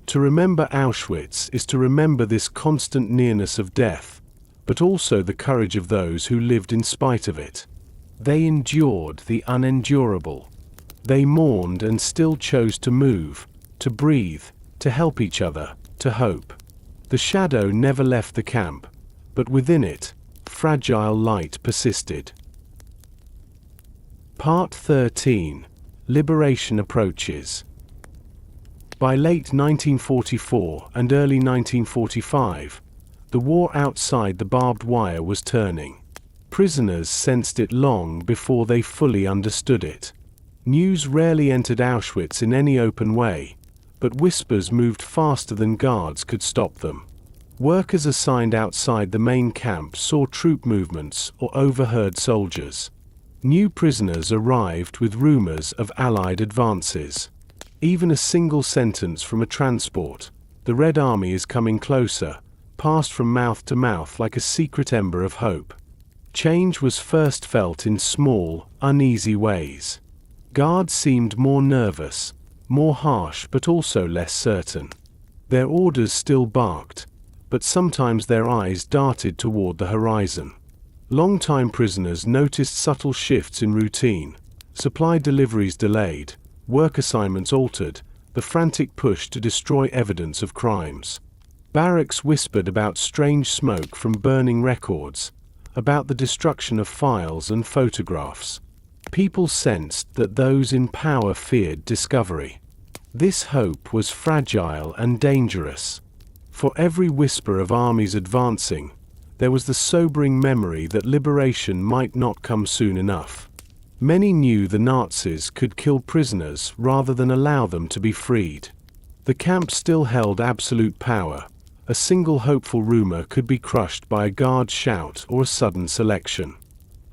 To remember Auschwitz is to remember this constant nearness of death, but also the courage of those who lived in spite of it. They endured the unendurable. They mourned and still chose to move, to breathe, to help each other, to hope. The shadow never left the camp, but within it, fragile light persisted. Part 13. Liberation Approaches. By late 1944 and early 1945, the war outside the barbed wire was turning. Prisoners sensed it long before they fully understood it. News rarely entered Auschwitz in any open way, but whispers moved faster than guards could stop them. Workers assigned outside the main camp saw troop movements or overheard soldiers. New prisoners arrived with rumors of Allied advances. Even a single sentence from a transport, "The Red Army is coming closer," passed from mouth to mouth like a secret ember of hope. Change was first felt in small, uneasy ways. Guards seemed more nervous, more harsh but also less certain. Their orders still barked, but sometimes their eyes darted toward the horizon. Long-time prisoners noticed subtle shifts in routine, supply deliveries delayed, work assignments altered, the frantic push to destroy evidence of crimes. Barracks whispered about strange smoke from burning records, about the destruction of files and photographs. People sensed that those in power feared discovery. This hope was fragile and dangerous. For every whisper of armies advancing, there was the sobering memory that liberation might not come soon enough. Many knew the Nazis could kill prisoners rather than allow them to be freed. The camp still held absolute power. A single hopeful rumor could be crushed by a guard's shout or a sudden selection.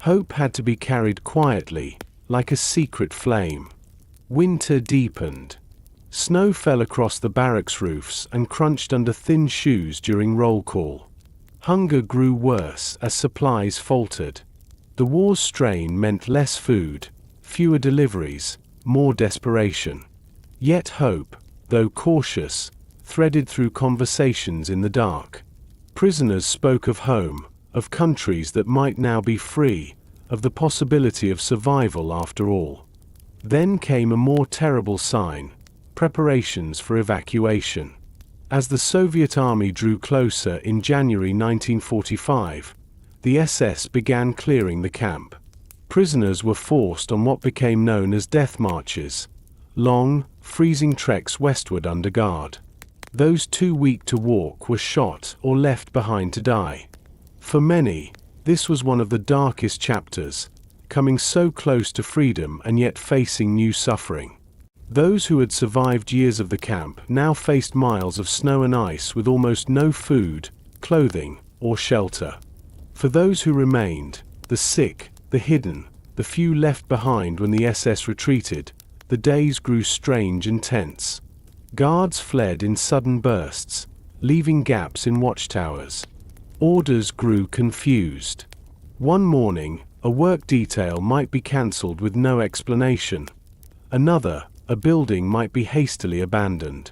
Hope had to be carried quietly, like a secret flame. Winter deepened. Snow fell across the barracks roofs and crunched under thin shoes during roll call. Hunger grew worse as supplies faltered. The war's strain meant less food, fewer deliveries, more desperation. Yet hope, though cautious, threaded through conversations in the dark. Prisoners spoke of home, of countries that might now be free, of the possibility of survival after all. Then came a more terrible sign: preparations for evacuation. As the Soviet army drew closer in January 1945, the SS began clearing the camp. Prisoners were forced on what became known as death marches, long, freezing treks westward under guard. Those too weak to walk were shot or left behind to die. For many, this was one of the darkest chapters, coming so close to freedom and yet facing new suffering. Those who had survived years of the camp now faced miles of snow and ice with almost no food, clothing, or shelter. For those who remained, the sick, the hidden, the few left behind when the SS retreated, the days grew strange and tense. Guards fled in sudden bursts, leaving gaps in watchtowers. Orders grew confused. One morning, a work detail might be cancelled with no explanation. Another, a building might be hastily abandoned.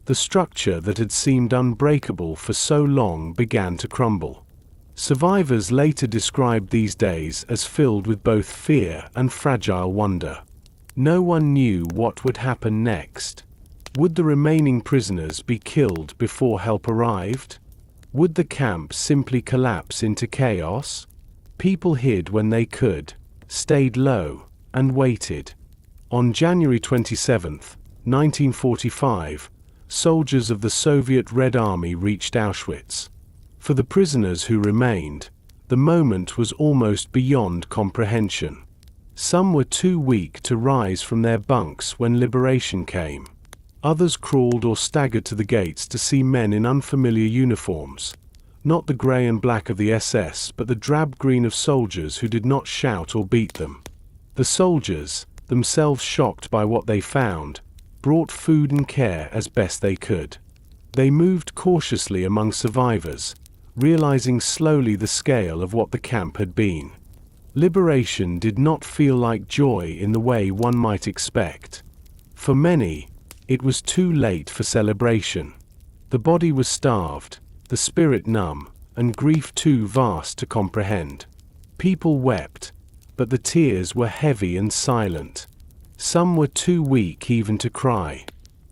The structure that had seemed unbreakable for so long began to crumble. Survivors later described these days as filled with both fear and fragile wonder. No one knew what would happen next. Would the remaining prisoners be killed before help arrived? Would the camp simply collapse into chaos? People hid when they could, stayed low, and waited. On January 27, 1945, soldiers of the Soviet Red Army reached Auschwitz. For the prisoners who remained, the moment was almost beyond comprehension. Some were too weak to rise from their bunks when liberation came. Others crawled or staggered to the gates to see men in unfamiliar uniforms, not the grey and black of the SS, but the drab green of soldiers who did not shout or beat them. The soldiers, themselves shocked by what they found, brought food and care as best they could. They moved cautiously among survivors, realizing slowly the scale of what the camp had been. Liberation did not feel like joy in the way one might expect. For many, it was too late for celebration. The body was starved, the spirit numb, and grief too vast to comprehend. People wept, but the tears were heavy and silent. Some were too weak even to cry.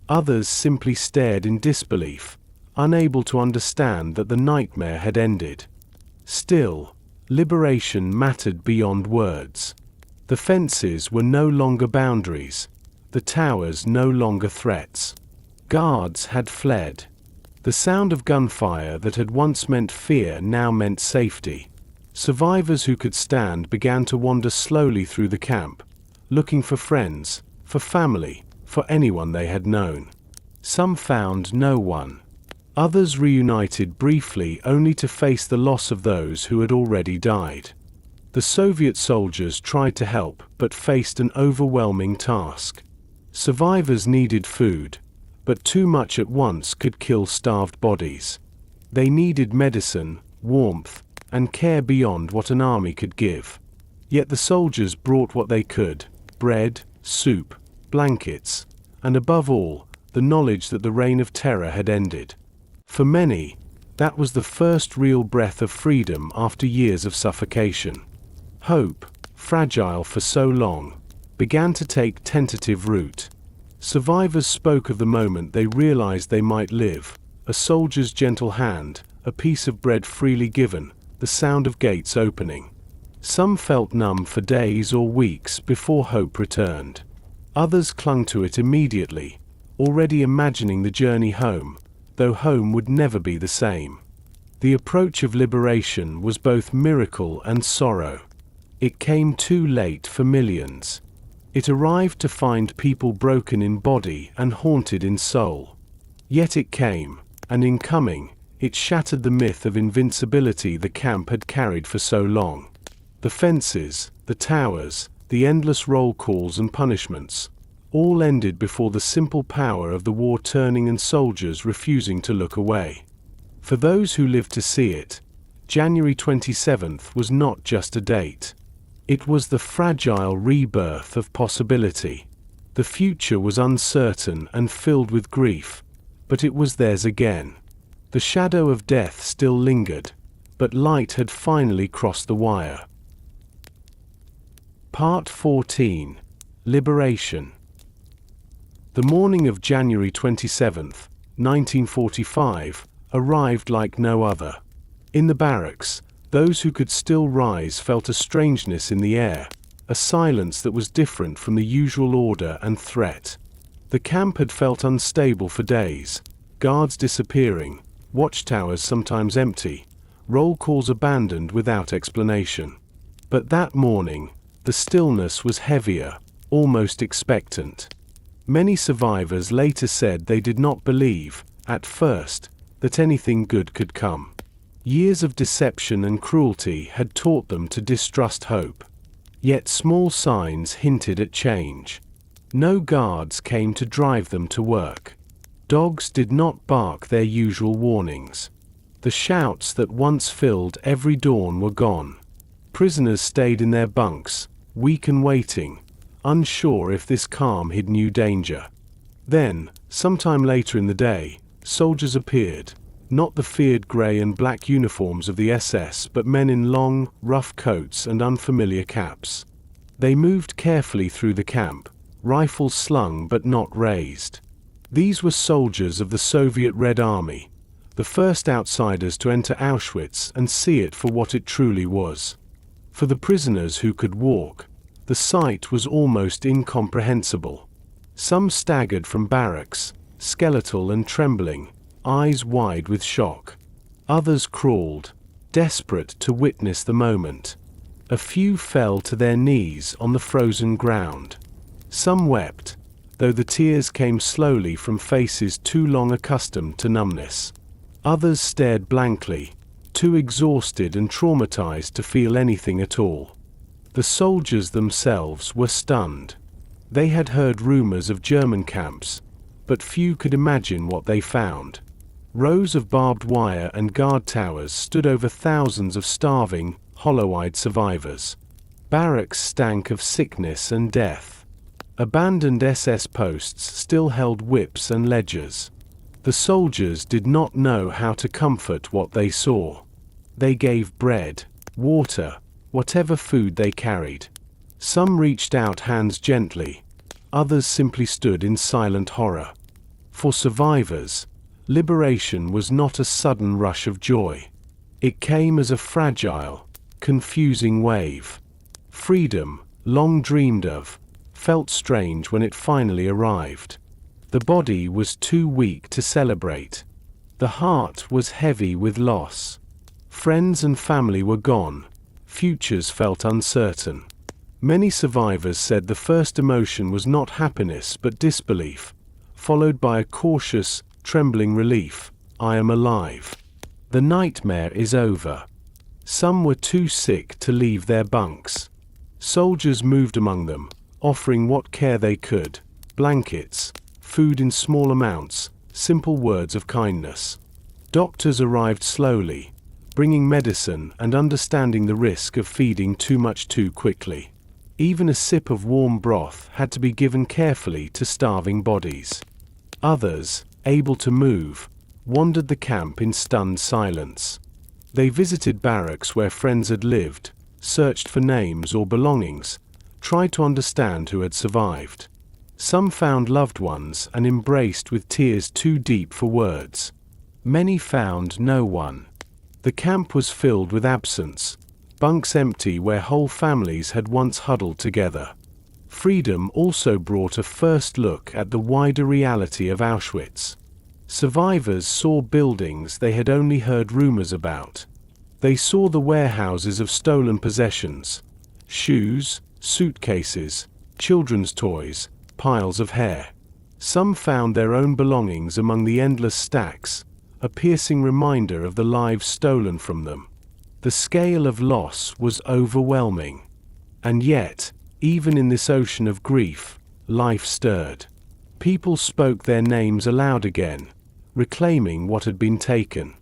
Others simply stared in disbelief, unable to understand that the nightmare had ended. Still, liberation mattered beyond words. The fences were no longer boundaries, the towers no longer threats. Guards had fled. The sound of gunfire that had once meant fear now meant safety. Survivors who could stand began to wander slowly through the camp, looking for friends, for family, for anyone they had known. Some found no one. Others reunited briefly only to face the loss of those who had already died. The Soviet soldiers tried to help but faced an overwhelming task. Survivors needed food, but too much at once could kill starved bodies. They needed medicine, warmth, and care beyond what an army could give. Yet the soldiers brought what they could: bread, soup, blankets, and above all, the knowledge that the reign of terror had ended. For many, that was the first real breath of freedom after years of suffocation. Hope, fragile for so long, began to take tentative root. Survivors spoke of the moment they realized they might live: a soldier's gentle hand, a piece of bread freely given, the sound of gates opening. Some felt numb for days or weeks before hope returned. Others clung to it immediately, already imagining the journey home, though home would never be the same. The approach of liberation was both miracle and sorrow. It came too late for millions. It arrived to find people broken in body and haunted in soul. Yet it came, and in coming, it shattered the myth of invincibility the camp had carried for so long. The fences, the towers, the endless roll calls and punishments, all ended before the simple power of the war turning and soldiers refusing to look away. For those who lived to see it, January 27th was not just a date. It was the fragile rebirth of possibility. The future was uncertain and filled with grief, but it was theirs again. The shadow of death still lingered, but light had finally crossed the wire. Part 14. Liberation. The morning of January 27, 1945, arrived like no other. In the barracks, those who could still rise felt a strangeness in the air, a silence that was different from the usual order and threat. The camp had felt unstable for days, guards disappearing, watchtowers sometimes empty, roll calls abandoned without explanation. But that morning, the stillness was heavier, almost expectant. Many survivors later said they did not believe, at first, that anything good could come. Years of deception and cruelty had taught them to distrust hope. Yet small signs hinted at change. No guards came to drive them to work. Dogs did not bark their usual warnings. The shouts that once filled every dawn were gone. Prisoners stayed in their bunks, weak and waiting, unsure if this calm hid new danger. Then, sometime later in the day, soldiers appeared, not the feared grey and black uniforms of the SS, but men in long, rough coats and unfamiliar caps. They moved carefully through the camp, rifles slung but not raised. These were soldiers of the Soviet Red Army, the first outsiders to enter Auschwitz and see it for what it truly was. For the prisoners who could walk, the sight was almost incomprehensible. Some staggered from barracks, skeletal and trembling, eyes wide with shock. Others crawled, desperate to witness the moment. A few fell to their knees on the frozen ground. Some wept, though the tears came slowly from faces too long accustomed to numbness. Others stared blankly, too exhausted and traumatized to feel anything at all. The soldiers themselves were stunned. They had heard rumors of German camps, but few could imagine what they found. Rows of barbed wire and guard towers stood over thousands of starving, hollow-eyed survivors. Barracks stank of sickness and death. Abandoned SS posts still held whips and ledgers. The soldiers did not know how to comfort what they saw. They gave bread, water, whatever food they carried. Some reached out hands gently. Others simply stood in silent horror. For survivors, liberation was not a sudden rush of joy. It came as a fragile, confusing wave. Freedom, long dreamed of, felt strange when it finally arrived. The body was too weak to celebrate. The heart was heavy with loss. Friends and family were gone. Futures felt uncertain. Many survivors said the first emotion was not happiness but disbelief, followed by a cautious, trembling relief. I am alive. The nightmare is over. Some were too sick to leave their bunks. Soldiers moved among them, offering what care they could: blankets, food in small amounts, simple words of kindness. Doctors arrived slowly, bringing medicine and understanding the risk of feeding too much too quickly. Even a sip of warm broth had to be given carefully to starving bodies. Others, able to move, wandered the camp in stunned silence. They visited barracks where friends had lived, searched for names or belongings, tried to understand who had survived. Some found loved ones and embraced with tears too deep for words. Many found no one. The camp was filled with absence, bunks empty where whole families had once huddled together. Freedom also brought a first look at the wider reality of Auschwitz. Survivors saw buildings they had only heard rumors about. They saw the warehouses of stolen possessions: shoes, suitcases, children's toys, piles of hair. Some found their own belongings among the endless stacks, a piercing reminder of the lives stolen from them. The scale of loss was overwhelming. And yet, even in this ocean of grief, life stirred. People spoke their names aloud again, reclaiming what had been taken.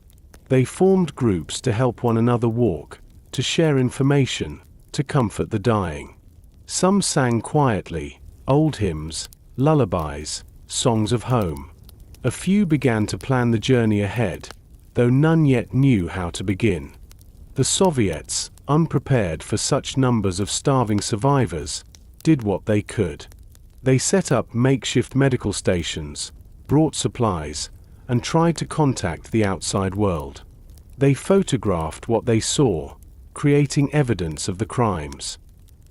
They formed groups to help one another walk, to share information, to comfort the dying. Some sang quietly, old hymns, lullabies, songs of home. A few began to plan the journey ahead, though none yet knew how to begin. The Soviets, unprepared for such numbers of starving survivors, did what they could. They set up makeshift medical stations, brought supplies, and tried to contact the outside world. They photographed what they saw, creating evidence of the crimes.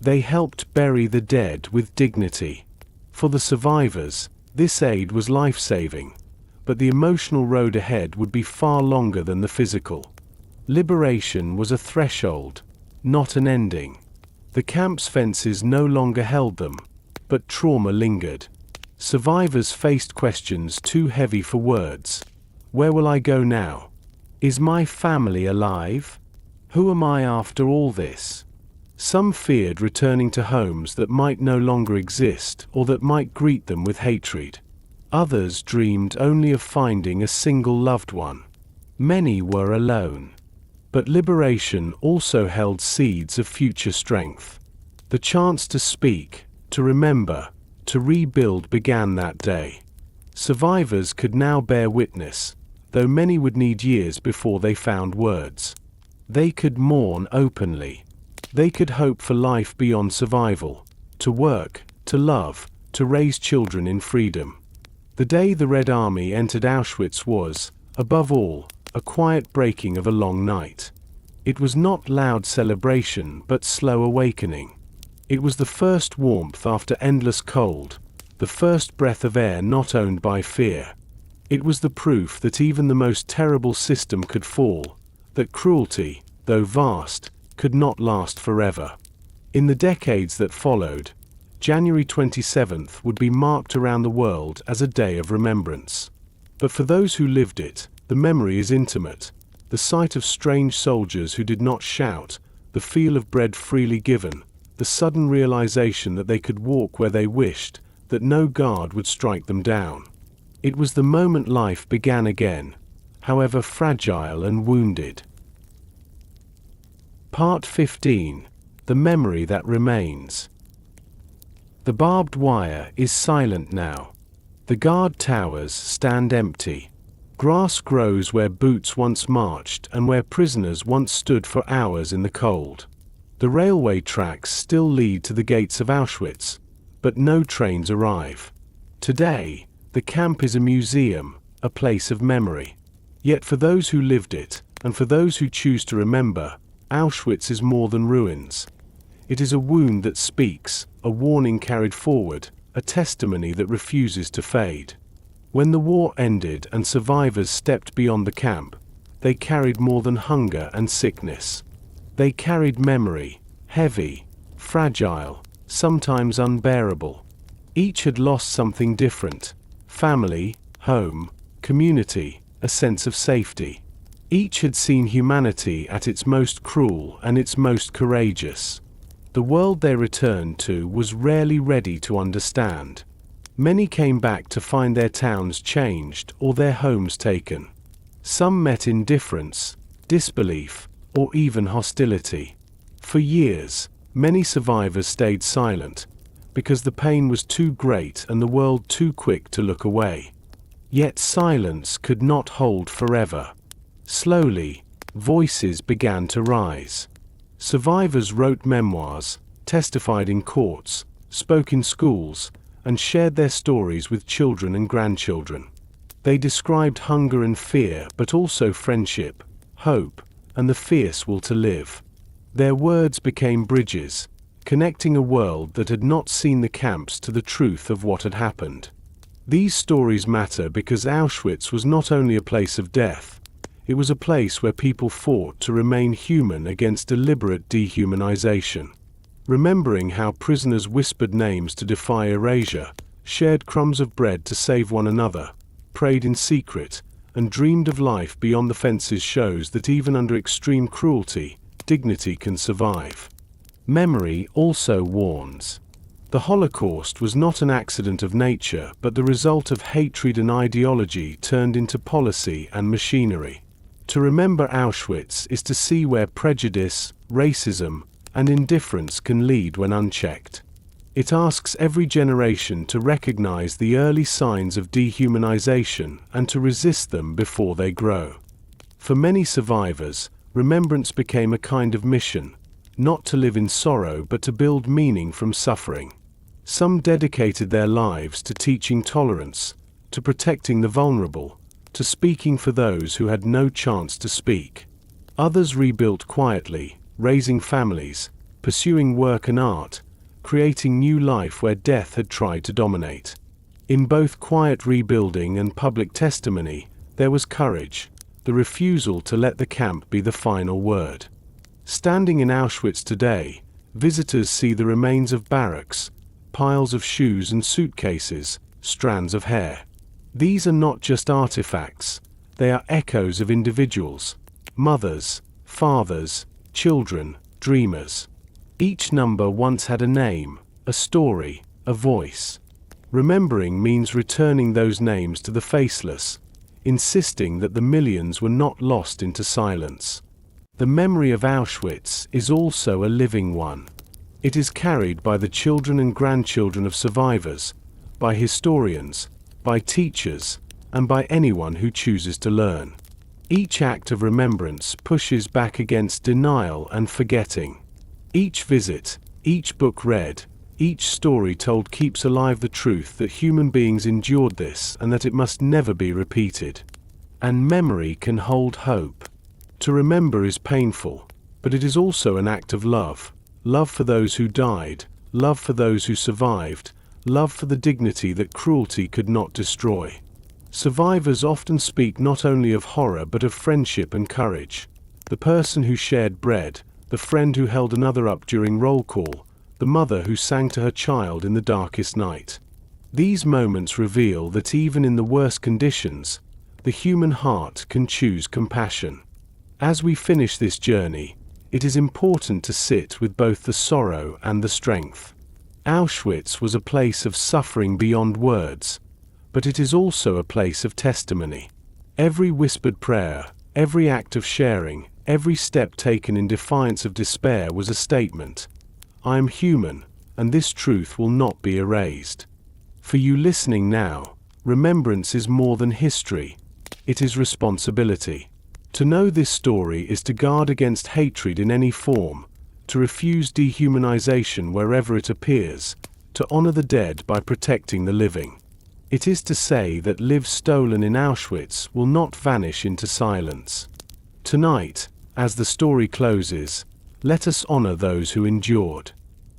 They helped bury the dead with dignity. For the survivors, this aid was life-saving, but the emotional road ahead would be far longer than the physical. Liberation was a threshold, not an ending. The camp's fences no longer held them, but trauma lingered. Survivors faced questions too heavy for words. Where will I go now? Is my family alive? Who am I after all this? Some feared returning to homes that might no longer exist or that might greet them with hatred. Others dreamed only of finding a single loved one. Many were alone. But liberation also held seeds of future strength. The chance to speak, to remember, to rebuild began that day. Survivors could now bear witness, though many would need years before they found words. They could mourn openly. They could hope for life beyond survival, to work, to love, to raise children in freedom. The day the Red Army entered Auschwitz was, above all, a quiet breaking of a long night. It was not loud celebration but slow awakening. It was the first warmth after endless cold, the first breath of air not owned by fear. It was the proof that even the most terrible system could fall, that cruelty, though vast, could not last forever. In the decades that followed, January 27th would be marked around the world as a day of remembrance. But for those who lived it, the memory is intimate. The sight of strange soldiers who did not shout, the feel of bread freely given, the sudden realization that they could walk where they wished, that no guard would strike them down. It was the moment life began again, however fragile and wounded. Part 15. The Memory That Remains. The barbed wire is silent now. The guard towers stand empty. Grass grows where boots once marched and where prisoners once stood for hours in the cold. The railway tracks still lead to the gates of Auschwitz, but no trains arrive. Today, the camp is a museum, a place of memory. Yet for those who lived it, and for those who choose to remember, Auschwitz is more than ruins. It is a wound that speaks, a warning carried forward, a testimony that refuses to fade. When the war ended and survivors stepped beyond the camp, they carried more than hunger and sickness. They carried memory, heavy, fragile, sometimes unbearable. Each had lost something different: family, home, community, a sense of safety. Each had seen humanity at its most cruel and its most courageous. The world they returned to was rarely ready to understand. Many came back to find their towns changed or their homes taken. Some met indifference, disbelief, or even hostility. For years, many survivors stayed silent, because the pain was too great and the world too quick to look away. Yet silence could not hold forever. Slowly, voices began to rise. Survivors wrote memoirs, testified in courts, spoke in schools, and shared their stories with children and grandchildren. They described hunger and fear, but also friendship, hope, and the fierce will to live. Their words became bridges, connecting a world that had not seen the camps to the truth of what had happened. These stories matter because Auschwitz was not only a place of death, it was a place where people fought to remain human against deliberate dehumanization. Remembering how prisoners whispered names to defy erasure, shared crumbs of bread to save one another, prayed in secret, and dreamed of life beyond the fences shows that even under extreme cruelty, dignity can survive. Memory also warns. The Holocaust was not an accident of nature, but the result of hatred and ideology turned into policy and machinery. To remember Auschwitz is to see where prejudice, racism, and indifference can lead when unchecked. It asks every generation to recognize the early signs of dehumanization and to resist them before they grow. For many survivors, remembrance became a kind of mission, not to live in sorrow but to build meaning from suffering. Some dedicated their lives to teaching tolerance, to protecting the vulnerable, to speaking for those who had no chance to speak. Others rebuilt quietly, raising families, pursuing work and art, creating new life where death had tried to dominate. In both quiet rebuilding and public testimony, there was courage, the refusal to let the camp be the final word. Standing in Auschwitz today, visitors see the remains of barracks, piles of shoes and suitcases, strands of hair. These are not just artifacts, they are echoes of individuals, mothers, fathers, children, dreamers. Each number once had a name, a story, a voice. Remembering means returning those names to the faceless, insisting that the millions were not lost into silence. The memory of Auschwitz is also a living one. It is carried by the children and grandchildren of survivors, by historians, by teachers, and by anyone who chooses to learn. Each act of remembrance pushes back against denial and forgetting. Each visit, each book read, each story told keeps alive the truth that human beings endured this and that it must never be repeated. And memory can hold hope. To remember is painful, but it is also an act of love. Love for those who died, love for those who survived, love for the dignity that cruelty could not destroy. Survivors often speak not only of horror but of friendship and courage. The person who shared bread, the friend who held another up during roll call, the mother who sang to her child in the darkest night. These moments reveal that even in the worst conditions, the human heart can choose compassion. As we finish this journey, it is important to sit with both the sorrow and the strength. Auschwitz was a place of suffering beyond words, but it is also a place of testimony. Every whispered prayer, every act of sharing, every step taken in defiance of despair was a statement. I am human, and this truth will not be erased. For you listening now, remembrance is more than history. It is responsibility. To know this story is to guard against hatred in any form, to refuse dehumanization wherever it appears, to honor the dead by protecting the living. It is to say that lives stolen in Auschwitz will not vanish into silence. Tonight, as the story closes, let us honor those who endured.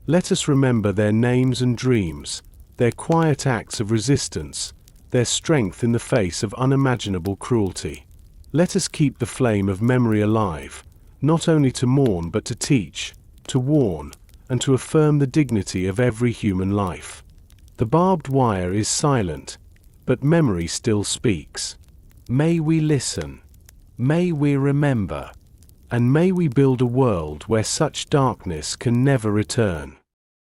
Let us remember their names and dreams, their quiet acts of resistance, their strength in the face of unimaginable cruelty. Let us keep the flame of memory alive, not only to mourn but to teach, to warn, and to affirm the dignity of every human life. The barbed wire is silent, but memory still speaks. May we listen. May we remember. And may we build a world where such darkness can never return.